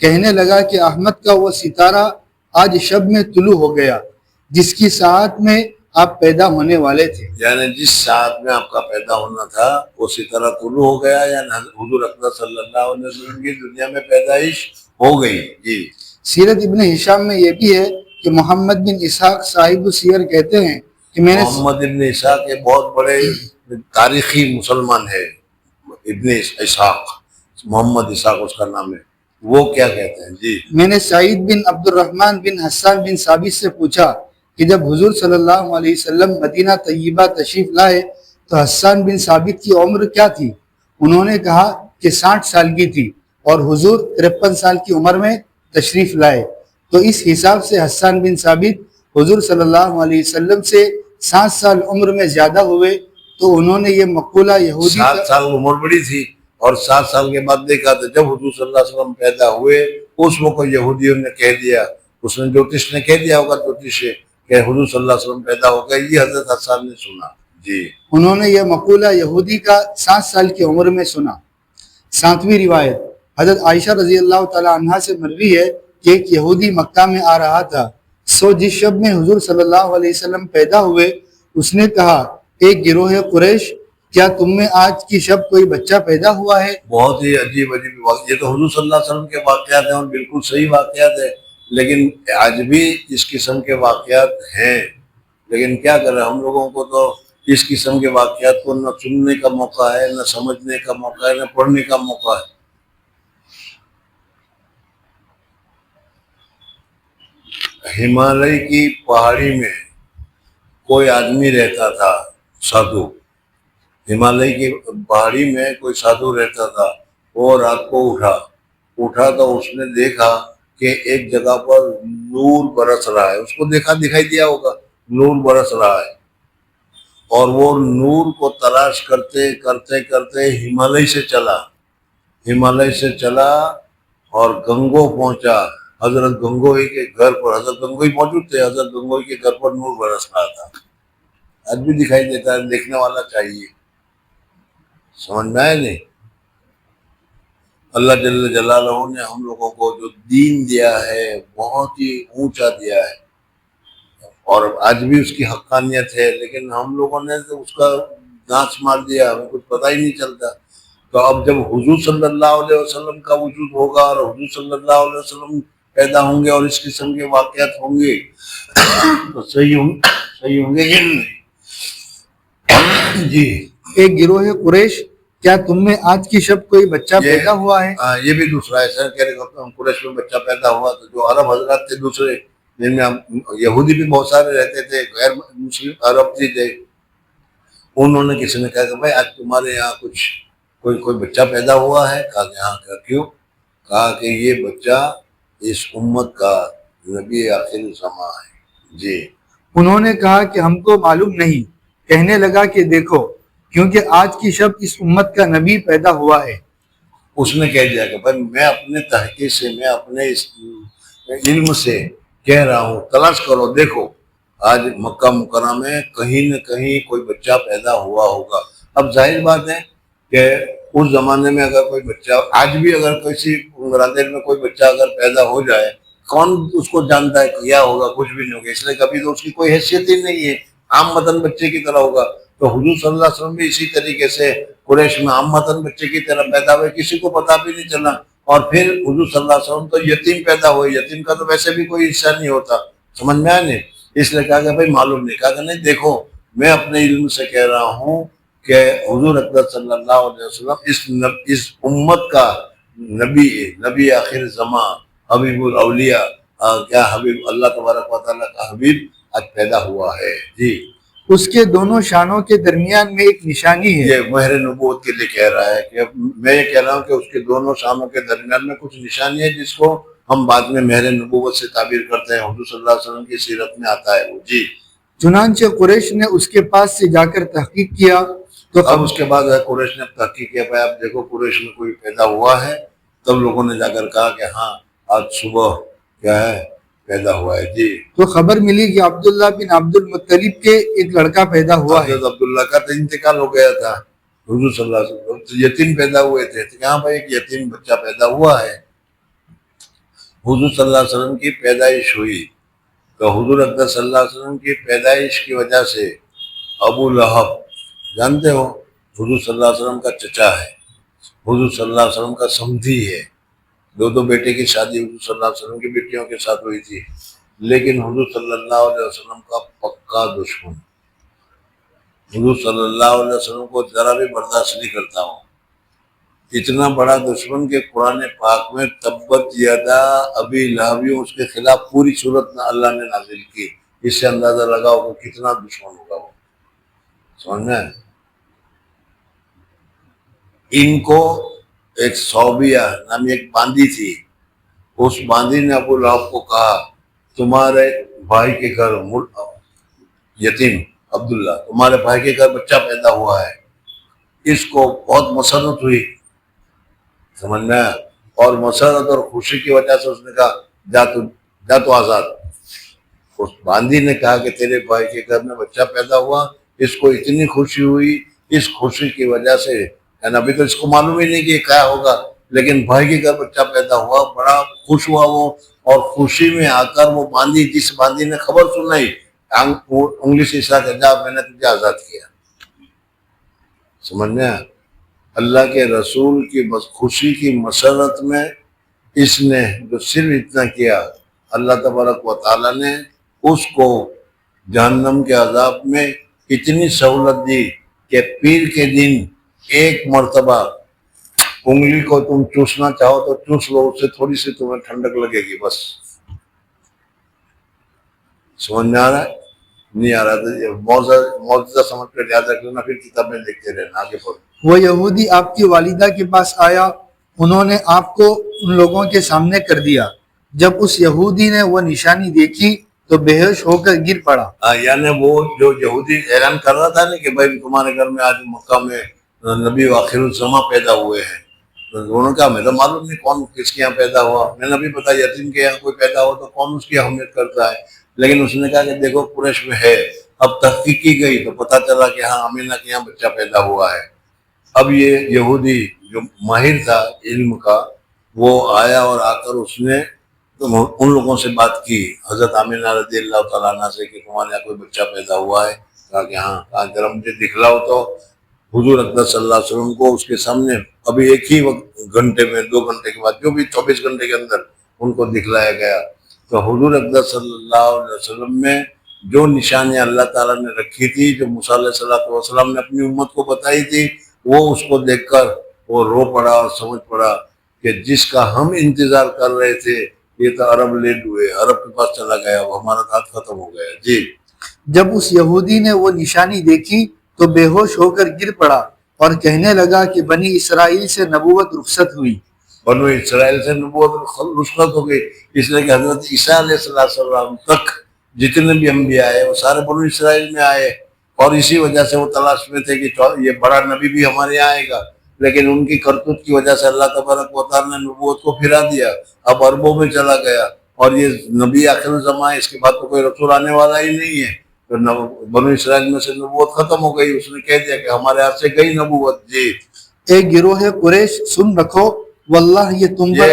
B: کہنے لگا کہ احمد کا وہ ستارہ آج شب میں طلوع ہو گیا جس کی ساعت میں آپ پیدا ہونے والے تھے۔
A: یعنی جس ساعت میں آپ کا پیدا ہونا تھا اسی طرح طلوع ہو گیا، یعنی حضور اکرم صلی اللہ علیہ وسلم کی دنیا میں پیدائش ہو گئی۔ جی
B: سیرت ابن ہشام میں یہ بھی ہے کہ محمد بن اسحاق صاحب السیر کہتے ہیں کہ میں نے
A: محمد ابن اسحاق ایک بہت بڑے تاریخی مسلمان ہے، ابن اسحاق، محمد اسحاق اس کا نام ہے، وہ کیا کہتے ہیں؟ جی
B: میں نے سعید بن عبد الرحمن بن حسان بن ثابت سے پوچھا کہ جب حضور صلی اللہ علیہ وسلم مدینہ طیبہ تشریف لائے تو حسان بن ثابت کی عمر کیا تھی؟ انہوں نے کہا کہ 60 سال کی تھی اور حضور 53 سال کی عمر میں تشریف لائے، تو اس حساب سے حسان بن ثابت حضور صلی اللہ علیہ وسلم سے 7 سال عمر میں زیادہ ہوئے، تو انہوں نے یہ مقولہ یہودی
A: 7 سال عمر بڑی تھی اور 7 سال کے بعد دیکھا تو جب حضور صلی اللہ علیہ وسلم پیدا ہوئے اس وقت یہودیوں نے کہہ دیا، اس نے جوتش نے کہہ دیا ہوگا جوتش سے کہ حضور صلی اللہ علیہ وسلم پیدا ہو گئے، یہ حضرت حسان نے سنا۔ جی
B: انہوں نے یہ مقولہ یہودی کا 7 سال کی عمر میں سنا۔ 7ویں روایت حضرت عائشہ رضی اللہ تعالی عنہا سے مروی ہے کہ ایک یہودی مکہ میں آ رہا تھا، سو جس شب میں حضور صلی اللہ علیہ وسلم پیدا ہوئے اس نے کہا، ایک گروہ قریش، کیا تم میں آج کی شب کوئی بچہ پیدا ہوا ہے؟
A: بہت ہی عجیب واقعہ، یہ تو حضور صلی اللہ علیہ وسلم کے واقعات ہیں اور بالکل صحیح واقعات ہیں، لیکن آج بھی اس قسم کے واقعات ہیں، لیکن کیا کریں ہم لوگوں کو تو اس قسم کے واقعات کو نہ سننے کا موقع ہے، نہ سمجھنے کا موقع ہے، نہ پڑھنے کا موقع ہے۔ ہمالیہ کی پہاڑی میں کوئی آدمی رہتا تھا، سادھو، ہمالیہ کی پہاڑی میں کوئی سادھو رہتا تھا، وہ رات کو اٹھا تو اس نے دیکھا کہ ایک جگہ پر نور برس رہا ہے، اس کو دکھائی دیا ہوگا، نور برس رہا ہے، اور وہ نور کو تلاش کرتے کرتے ہمالیہ سے چلا اور گنگو پہنچا، حضرت گنگوئی کے گھر پر، حضرت گنگوئی موجود تھے، حضرت گنگوئی کے گھر پر نور برس رہا تھا۔ آج بھی دکھائی دیتا ہے، دیکھنے والا چاہیے، سمجھ میں آئے نہیں؟ اللہ جل جلالہ نے ہم لوگوں کو جو دین دیا ہے بہت ہی اونچا دیا ہے اور آج بھی اس کی حقانیت ہے، لیکن ہم لوگوں نے تو اس کا گھاس مار دیا، ہمیں کچھ پتہ ہی نہیں چلتا۔ تو اب جب حضور صلی اللہ علیہ وسلم کا وجود ہوگا اور حضور صلی اللہ علیہ وسلم پیدا ہوں گے اور اس قسم کے واقعات ہوں گے تو صحیح ہوں گے کہ نہیں؟ جی
B: ایک گروہ قریش، کیا تم میں آج کی شب کوئی بچہ پیدا ہوا ہے؟
A: یہ بھی دوسرا ہے سر، کہہ رہے قریش میں بچہ پیدا ہوا، تو جو عرب حضرات تھے دوسرے، جن میں یہودی بھی بہت سارے رہتے تھے، غیر مسلم عرب بھی تھے، انہوں نے کسی نے کہا کہ بھائی آج تمہارے یہاں کچھ کوئی بچہ پیدا ہوا ہے؟ کہا کہ ہاں۔ کہا کیوں؟ کہا کہ یہ بچہ اس امت کا نبی آخر زمان ہے۔ جی
B: انہوں نے کہا کہ ہم کو معلوم نہیں۔ کہنے لگا کہ دیکھو، کیونکہ آج کی شب اس امت کا نبی پیدا ہوا ہے۔
A: اس نے کہہ دیا کہ بھائی میں اپنے تحقیق سے، میں اپنے اس علم سے کہہ رہا ہوں، تلاش کرو، دیکھو آج مکہ مکرمہ میں کہیں نہ کہیں کوئی بچہ پیدا ہوا ہوگا۔ اب ظاہر بات ہے کہ اس زمانے میں اگر کوئی بچہ، آج بھی اگر کسی برادری میں کوئی بچہ اگر پیدا ہو جائے، کون اس کو جانتا ہے کیا ہوگا؟ کچھ بھی نہیں ہوگا، اس لیے کبھی تو اس کی کوئی حیثیت ہی نہیں ہے، عام متن بچے کی طرح ہوگا۔ تو حضور صلی اللہ علیہ وسلم بھی اسی طریقے سے قریش میں عام متن بچے کی طرح پیدا ہوئے، کسی کو پتہ بھی نہیں چلا، اور پھر حضور صلی اللہ علیہ وسلم تو یتیم پیدا ہوئے، یتیم کا تو ویسے بھی کوئی حصہ نہیں ہوتا، سمجھ میں آئے نہیں؟ اس لیے کہا کہ بھائی معلوم نہیں۔ کہا کہ نہیں، دیکھو میں اپنے علم سے کہہ رہا ہوں کہ حضور اکرم صلی اللہ علیہ وسلم اس امت کا نبی آخر زمان، حبیب الاولیاء، کیا حبیب اللہ تبارک و تعالیٰ کا حبیب آج پیدا ہوا ہے۔ جی
B: اس کے دونوں شانوں کے درمیان میں ایک نشانی ہے۔
A: یہ مہر نبوت کے لیے کہہ رہا ہے کہ میں یہ کہہ رہا ہوں کہ اس کے دونوں شانوں کے درمیان میں کچھ نشانی ہے، جس کو ہم بعد میں مہر نبوت سے تعبیر کرتے ہیں، حضور صلی اللہ علیہ وسلم کی سیرت میں آتا ہے وہ۔ جی
B: چنانچہ قریش نے اس کے پاس سے جا کر تحقیق کیا تو
A: اب اس کے بعد قریش نے تحقیق کیا، بھائی اب دیکھو قریش میں کوئی پیدا ہوا ہے، تب لوگوں نے جا کر کہا کہ ہاں آج صبح کیا ہے پیدا ہوا ہے۔ جی
B: تو خبر ملی کہ عبداللہ بن عبد المطلب کے ایک لڑکا پیدا ہوا ہے۔
A: حضرت عبداللہ کا تو انتقال ہو گیا تھا، حضور صلی اللہ علیہ وسلم یتیم پیدا ہوئے تھے، تو یہاں پر ایک یتیم بچہ پیدا ہوا ہے۔ حضور صلی اللہ علیہ وسلم کی پیدائش ہوئی تو حضور اقدس صلی اللہ علیہ وسلم کی پیدائش کی وجہ سے ابو لہب، جانتے ہو حضور صلی اللہ علیہ وسلم کا چچا ہے، حضور صلی اللہ علیہ وسلم کا سمدھی ہے، دو بیٹے کی شادی حضور صلی اللہ علیہ وسلم کی بیٹیوں کے ساتھ ہوئی تھی، لیکن حضور صلی اللہ علیہ وسلم کا پکا دشمن، حضور صلی اللہ علیہ وسلم کو ذرا بھی برداشت نہیں کرتا ہوں، اتنا بڑا دشمن کہ قرآن پاک میں تبت یدا ابی لہب اس کے خلاف پوری صورت اللہ نے نازل کی، اس سے اندازہ لگاؤ کہ کتنا دشمن ہوگا وہ، سمجھنا ہے؟ ان کو ایک صوبیہ نامی ایک باندی تھی، اس باندی نے ابو لہب کو کہا تمہارے بھائی کے گھر یتیم عبداللہ، تمہارے بھائی کے گھر بچہ پیدا ہوا ہے، اس کو بہت مسرت ہوئی، سمجھنا ہے، اور مسرت اور خوشی کی وجہ سے اس نے کہا جا تو آزاد۔ اس باندی نے کہا کہ تیرے بھائی کے گھر میں بچہ پیدا ہوا، اس کو اتنی خوشی ہوئی، اس خوشی کی وجہ سے ابھی تو اس کو معلوم ہی نہیں کہ کیا ہوگا، لیکن بھائی کے گھر بچہ پیدا ہوا، بڑا خوش ہوا وہ، اور خوشی میں آ کر وہ باندی، جس باندی نے خبر سنائی، انگلی سے اشارہ کر جا میں نے تجھے آزاد کیا، سمجھنا ہے؟ اللہ کے رسول کی خوشی کی مسرت میں اس نے جو صرف اتنا کیا، اللہ تبارک و تعالیٰ نے اس کو جہنم کے عذاب میں اتنی سہولت دی کہ پیر کے دن ایک مرتبہ انگلی کو تم چوسنا چاہو تو چوس لو، اس سے تھوڑی سی تمہیں ٹھنڈک لگے گی، بس۔ سمجھ میں آ رہا ہے؟ نہیں آ رہا تو معجزہ سمجھ کر یاد رکھ لینا، پھر کتابیں دیکھتے رہنا، آگے پڑھو۔
B: وہ یہودی آپ کی والدہ کے پاس آیا، انہوں نے آپ کو ان لوگوں کے سامنے کر دیا، جب اس یہودی نے وہ نشانی دیکھی تو بے ہوش ہو کر گر پڑا۔
A: یعنی وہ جو یہودی اعلان کر رہا تھا نا کہ بھائی تمہارے گھر میں آج مکہ میں نبی آخر الزماں پیدا ہوئے ہیں، تو انہوں نے کہا میں تو معلوم نہیں کون کس کے یہاں پیدا ہوا، میں نے بھی پتا یتیم کے یہاں کوئی پیدا ہوا تو کون اس کی اہمیت کرتا ہے، لیکن اس نے کہا کہ دیکھو قریش میں ہے، اب تحقیق کی گئی تو پتا چلا کہ ہاں امینہ کے یہاں بچہ پیدا ہوا ہے۔ اب یہ یہودی جو ماہر تھا علم کا، وہ آیا اور آ کر اس نے ان لوگوں سے بات کی، حضرت آمینہ رضی اللہ تعالیٰ عنہ سے، کہ تمہارے یہاں کوئی بچہ پیدا ہوا ہے؟ کہا کہ ہاں۔ کہا ذرا مجھے دکھلاؤ تو حضور اقدس صلی اللہ علیہ وسلم کو اس کے سامنے ابھی ایک ہی گھنٹے میں، 2 گھنٹے کے بعد، جو بھی 24 گھنٹے کے اندر ان کو دکھلایا گیا، تو حضور اقدس صلی اللہ علیہ وسلم میں جو نشانیاں اللہ تعالیٰ نے رکھی تھی، جو موسیٰ علیہ السلام نے اپنی امت کو بتائی تھی، وہ اس کو دیکھ کر وہ رو پڑا اور سمجھ پڑا کہ جس کا ہم انتظار کر رہے تھے یہ تو عرب لے ہوئے، عرب کے پاس چلا گیا، وہ ہمارا ہاتھ ختم ہو گیا۔ جی۔
B: جب اس یہودی نے وہ نشانی دیکھی تو بے ہوش ہو کر گر پڑا اور کہنے لگا کہ بنی اسرائیل سے نبوت رخصت ہوئی۔
A: بنو اسرائیل سے نبوت رخصت ہو گئی، اس لیے کہ حضرت عیسیٰ علیہ السلام تک جتنے بھی انبیاء آئے وہ سارے بنو اسرائیل میں آئے، اور اسی وجہ سے وہ تلاش میں تھے کہ یہ بڑا نبی بھی ہمارے یہاں آئے گا، لیکن ان کی کرتوت کی وجہ سے اللہ تبارک و تعالیٰ نے نبوت کو پھرا دیا، اب عربوں میں چلا گیا، اور یہ نبی آخر الزماں، اس کے بعد تو کوئی رسول آنے والا ہی نہیں ہے، تو بنو اسرائیل میں سے نبوت ختم ہو گئی، اس نے کہہ دیا کہ ہمارے ہاتھ سے گئی نبوت۔ جی۔
B: اے گروہ قریش سن رکھو، واللہ یہ تم پر،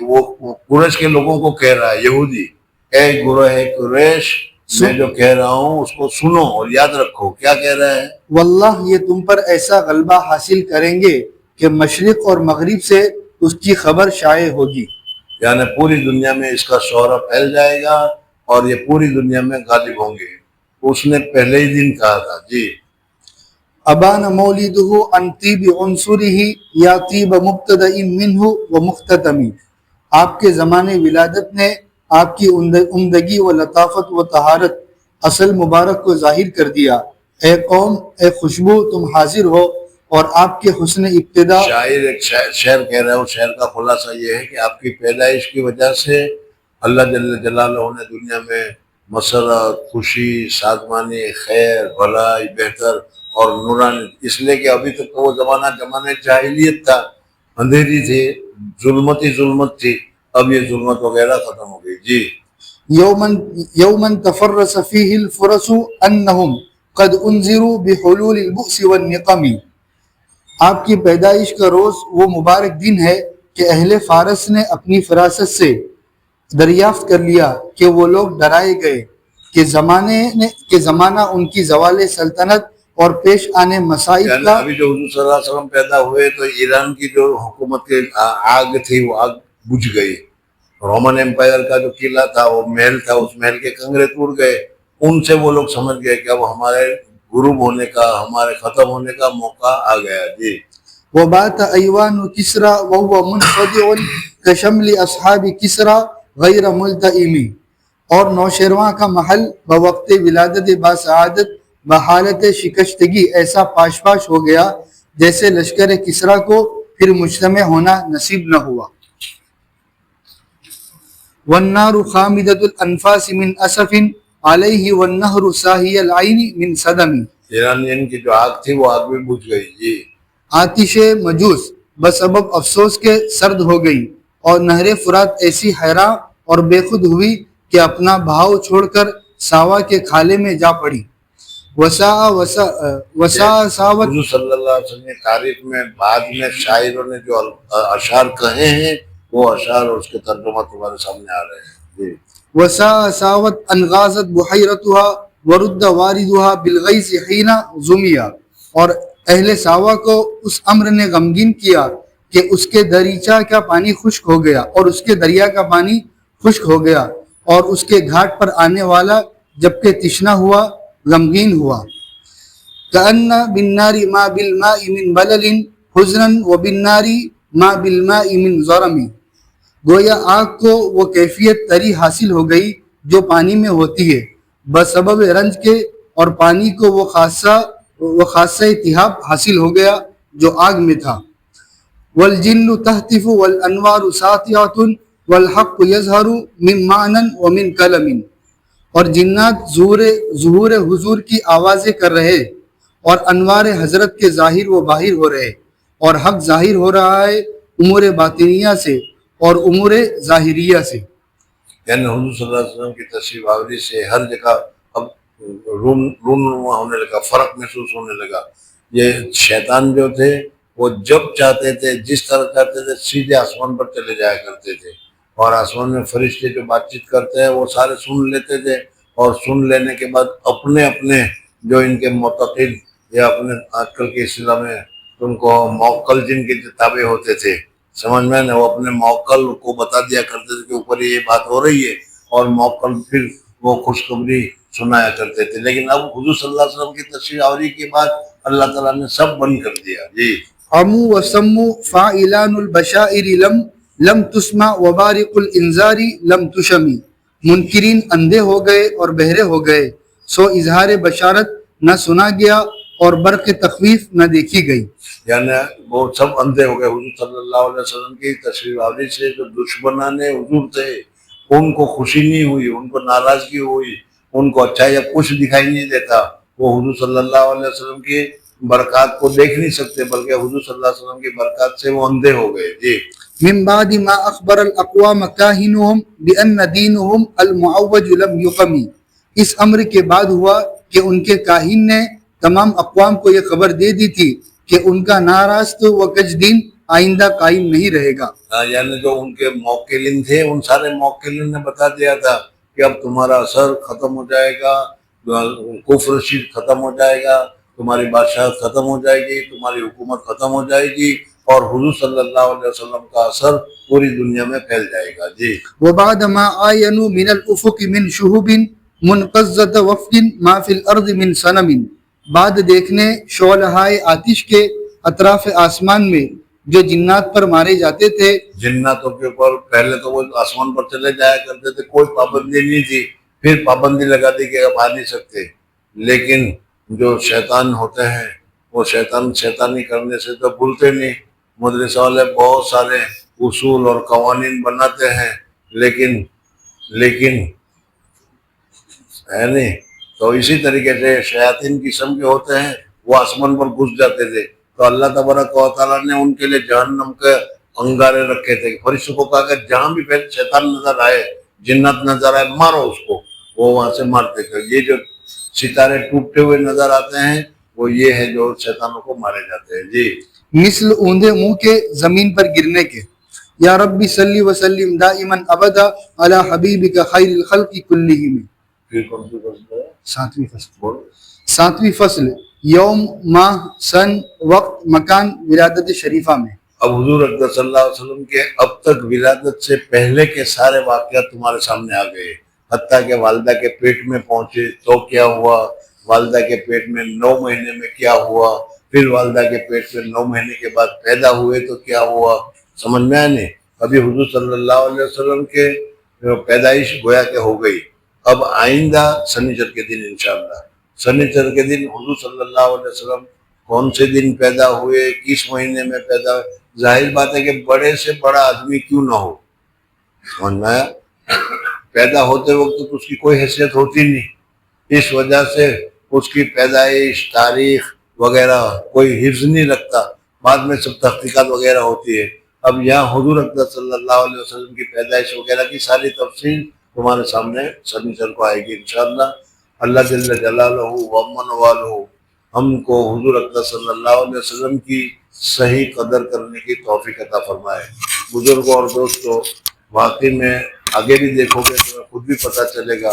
A: وہ قریش کے لوگوں کو کہہ رہا ہے یہودی، اے گروہ قریش میں جو کہہ رہا ہوں اس کو سنو اور یاد رکھو۔ کیا کہہ رہا ہے؟
B: واللہ یہ تم پر ایسا غلبہ حاصل کریں گے کہ مشرق اور مغرب سے اس کی خبر شائع ہوگی،
A: یعنی پوری دنیا میں اس کا شہرہ پھیل جائے گا اور یہ پوری دنیا میں غالب ہوں گے، اس نے پہلے ہی دن کہا تھا۔ جی۔
B: ابان مولدہ ان طیب عنصرہ یا طیب مبتدئ منہ و مختتمی، آپ کے زمانے ولادت نے آپ کی عمدگی و لطافت و طہارت اصل مبارک کو ظاہر کر دیا۔ اے قوم، اے خوشبو، تم حاضر ہو، اور آپ کے حسن ابتدا۔
A: شاعر ایک شعر کہہ رہا ہے، اس شعر کا خلاصہ یہ ہے کہ آپ کی پیدائش کی وجہ سے اللہ جل جلالہ نے دنیا میں مسرت، خوشی، سازمانی، خیر، بھلائی، بہتر اور نورانی، اس لیے کہ ابھی تک تو وہ زمانہ جاہلیت تھا، اندھیری تھی، ظلمت تھی، اب یہ ظلمت وغیرہ ختم ہو گئی۔ جی۔
B: یومن تفرس فیہ الفرس انہم قد انذروا بحلول البؤس والنقم، آپ کی پیدائش کا روز وہ مبارک دن ہے کہ اہل فارس نے اپنی فراست سے دریافت کر لیا کہ وہ لوگ ڈرائے گئے کہ زمانہ ان کی زوال سلطنت اور پیش آنے مصائب
A: یعنی
B: کا
A: ابھی جو حضور صلی اللہ علیہ وسلم پیدا ہوئے تو ایران کی جو حکومت کی آگ تھی وہ آگ بجھ گئی. رومن امپائر کا جو قلعہ تھا وہ محل تھا, اس محل کے کنگرے ٹوٹ گئے. ان سے وہ لوگ سمجھ گئے کہ اب ہمارے غروب ہونے کا, ہمارے ختم ہونے کا موقع آ گیا. جی.
B: وبات ایوان کسرا وهو منخدع کشمل اصحاب کسرا غیر ملتئم، اور نوشیرواں کا محل بوقت ولادت باسعادت بحالت شکستگی ایسا پاش پاش ہو گیا جیسے لشکر کسرا کو پھر مجتمع ہونا نصیب نہ ہوا. والنار خامدۃ الانفاس من اسف علیہ والنہر ساہی العین من صدم،
A: ایرانین کی جو آگ تھی وہ آگ بھی بجھ گئی. جی.
B: آتش مجوس بسبب افسوس کے سرد ہو گئی، اور نہر فرات ایسی حیراں اور بے خود ہوئی کہ اپنا بہاؤ چھوڑ کر ساوا کے کھالے میں جا پڑی.
A: حضور صلی اللہ علیہ وسلم کی تاریخ میں بعد میں شاعروں نے جو اشعار کہے ہیں وہ اشعار اور اس کے ترجمہ تمہارے سامنے آ رہے ہیں. جی.
B: وسا ساوت انغازت بحیرتها ورد واردها بالغیث حین زمیا، اور اہل ساوا کو اس امر نے غمگین کیا کہ اس کے دریچہ کا پانی خشک ہو گیا اور اس کے دریا کا پانی خشک ہو گیا، اور اس کے گھاٹ پر آنے والا جبکہ تشنا ہوا غمگین ہوا. کأن بالنار ما بالماء من بلل حزنا وبالنار ما بالماء من ضرم، گویا آگ کو وہ کیفیت تری حاصل ہو گئی جو پانی میں ہوتی ہے بسبب رنج کے، اور پانی کو وہ خاصہ اتحاب حاصل ہو گیا جو آگ میں تھا. والجن تہتف والانوار ساطعۃ والحق یظہر من معنی ومن کلم، اور جنات ظہور حضور کی آوازیں کر رہے اور انوار حضرت کے ظاہر و باہر ہو رہے، اور حق ظاہر ہو رہا ہے امور باطنیہ سے اور امور ظاہریہ سے.
A: یعنی حضور صلی اللہ علیہ وسلم کی تشریف آوری سے ہر جگہ اب رونما ہونے لگا، فرق محسوس ہونے لگا. یہ شیطان جو تھے وہ جب چاہتے تھے جس طرح چاہتے تھے سیدھے آسمان پر چلے جایا کرتے تھے، اور آسمان میں فرشتے جو بات چیت کرتے ہیں وہ سارے سن لیتے تھے، اور سن لینے کے بعد اپنے اپنے جو ان کے معتقد یا اپنے آج کل کے اصطلاح میں ان کو موکل جن کے تابع ہوتے تھے، سمجھ میں نا، وہ اپنے موکل کو بتا دیا کرتے تھے کہ اوپر یہ بات ہو رہی ہے، اور موکل پھر وہ خوشخبری سنایا کرتے تھے. لیکن اب حضور صلی اللہ علیہ وسلم کی تشریف آوری کے بعد اللہ تعالیٰ نے سب بند کر دیا. جی.
B: عمو وسمو فاعلان البشائر لم تسمع وبارق الانذار لم تشمی، منکرین اندھے ہو گئے اور بہرے ہو گئے، سو اظہار بشارت نہ سنا گیا اور برق تخویف نہ دیکھی گئی.
A: یعنی وہ سب اندھے ہو گئے حضور صلی اللہ علیہ وسلم کی تشریف آوری سے. جو دشمنان حضور تھے ان کو خوشی نہیں ہوئی، ان کو ناراضگی ہوئی، ان کو اچھا یا کچھ دکھائی نہیں دیتا. وہ حضور صلی اللہ علیہ وسلم کی برکات کو دیکھ نہیں سکتے، بلکہ حضور صلی اللہ علیہ وسلم کی برکات سے وہ اندھے ہو گئے. جی.
B: من بعد ما اخبر الاقوام کاہنهم بان دینهم المعوج لم یقم، اس امر کے بعد ہوا کہ ان کے کاہن نے تمام اقوام کو یہ خبر دے دی تھی کہ ان کا ناراست و کج دین آئندہ قائم نہیں رہے گا.
A: یعنی جو ان کے موکلین تھے ان سارے موکلین نے بتا دیا تھا کہ اب تمہارا اثر ختم ہو جائے گا، کفر شرک ختم ہو جائے گا، تمہاری بادشاہت ختم ہو جائے گی، تمہاری حکومت ختم ہو جائے گی، اور حضور صلی اللہ علیہ وسلم کا اثر پوری دنیا میں پھیل جائے گا. جی.
B: وبعد ما آینوا من الافق من شہب منقضۃ وفد ما فی الارض من صنم، بعد دیکھنے شعلہائے آتش کے اطراف آسمان میں جو جنات پر مارے جاتے تھے.
A: جناتوں کے اوپر پہلے تو وہ آسمان پر چلے جایا کرتے تھے، کوئی پابندی نہیں تھی، پھر پابندی لگا دی کہ اب آ نہیں سکتے. لیکن جو شیطان ہوتے ہیں وہ شیطانی کرنے سے تو بھولتے نہیں. مدرسہ والے بہت سارے اصول اور قوانین بناتے ہیں، لیکن ہے نہیں. تو اسی طریقے سے شیاطین قسم کے ہوتے ہیں، وہ آسمان پر گھس جاتے تھے. تو اللہ تبارک و تعالیٰ نے ان کے لیے جہنم کے انگارے رکھے تھے. فرشتوں کو کہا کہ جہاں بھی پھر شیطان نظر آئے، جنات نظر آئے، مارو اس کو. وہ وہاں سے مارتے تھے. یہ جو ستارے ٹوٹتے ہوئے نظر آتے ہیں وہ یہ ہے جو شیطانوں کو مارے جاتے ہیں. جی.
B: مثل اوندے منہ کے زمین پر گرنے کے. یا ربی صلی وسلم دائما ابدا علی حبیبک خیر الخلق کلہم.
A: پھر کون سی فصل ہے؟
B: ساتویں فصل.
A: بولو.
B: 7ویں فصل یوم ماہ سن وقت مکان ولادت شریفہ میں.
A: اب حضور اکرم صلی اللہ علیہ وسلم کے اب تک ولادت سے پہلے کے سارے واقعات تمہارے سامنے آ گئے، حتیٰ کہ والدہ کے پیٹ میں پہنچے تو کیا ہوا، والدہ کے پیٹ میں 9 مہینے میں کیا ہوا، پھر والدہ کے پیٹ میں 9 مہینے کے بعد پیدا ہوئے تو کیا ہوا. سمجھ میں آئے نہیں؟ ابھی حضور صلی اللہ علیہ وسلم کے پیدائش گویا کہ ہو گئی. اب آئندہ سنیچر کے دن انشاءاللہ، سنیچر کے دن حضور صلی اللہ علیہ وسلم کون سے دن پیدا ہوئے، کس مہینے میں پیدا ہوئے. ظاہر بات ہے کہ بڑے سے بڑا آدمی کیوں نہ ہو، سمجھ میں آیا؟ پیدا ہوتے وقت تو اس کی کوئی حیثیت ہوتی نہیں، اس وجہ سے اس کی پیدائش تاریخ وغیرہ کوئی حفظ نہیں رکھتا، بعد میں سب تحقیقات وغیرہ ہوتی ہے. اب یہاں حضور اکرم صلی اللہ علیہ وسلم کی پیدائش وغیرہ کی ساری تفصیل تمہارے سامنے سنیچر کو آئے گی انشاءاللہ. اللہ جل جلالہ ومن والہ ہم کو حضور اکرم صلی اللہ علیہ وسلم کی صحیح قدر کرنے کی توفیق عطا فرمائے. بزرگوں اور دوستوں، واقعی میں آگے بھی دیکھو گے تو خود بھی پتہ چلے گا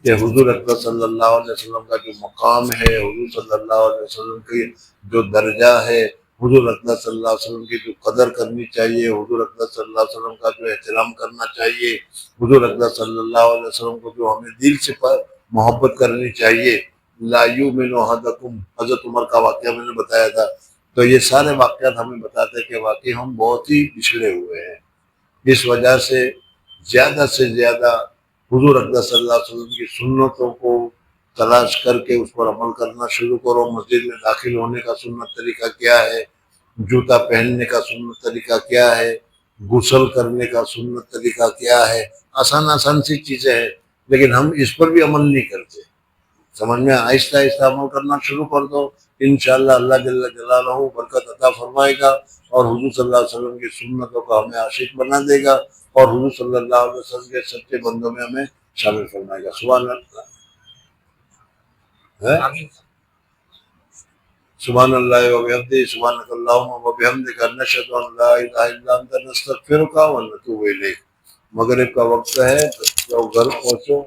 A: کہ حضور اکرم صلی اللہ علیہ وسلم کا جو مقام ہے، حضور صلی اللہ علیہ وسلم کی جو درجہ ہے، حضور اکرم صلی اللہ علیہ وسلم کی جو قدر کرنی چاہیے، حضور اکرم صلی اللہ علیہ وسلم کا جو احترام کرنا چاہیے، حضور اکرم صلی اللہ علیہ وسلم کو جو ہمیں دل سے محبت کرنی چاہیے. لا یؤمن احدکم، حضرت عمر کا واقعہ میں نے بتایا تھا. تو یہ سارے واقعات ہمیں بتاتے ہیں کہ واقعی ہم بہت ہی پچھڑے ہوئے ہیں. اس وجہ سے زیادہ حضور اکرم صلی اللہ علیہ وسلم کی سنتوں کو تلاش کر کے اس پر عمل کرنا شروع کرو. مسجد میں داخل ہونے کا سنت طریقہ کیا ہے، جوتا پہننے کا سنت طریقہ کیا ہے، غسل کرنے کا سنت طریقہ کیا ہے. آسان سی چیزیں ہیں، لیکن ہم اس پر بھی عمل نہیں کرتے. سمجھ میں آہستہ عمل کرنا شروع کر دو، انشاءاللہ اللہ جل جلالہ برکت عطا فرمائے گا اور حضور صلی اللہ علیہ وسلم کی سنتوں کا ہمیں عاشق بنا دے گا اور حضور صلی اللہ علیہ وسلم کے سچے بندوں میں ہمیں شامل فرمائے گا. سبحان اللہ، سبحان اللہ و بحمدہ، سبحانک اللہم و بحمدک، نشہد ان لا الہ الا انت نستغفرک و نتوب الیک. مغرب کا وقت ہے، تو گھر پہنچو.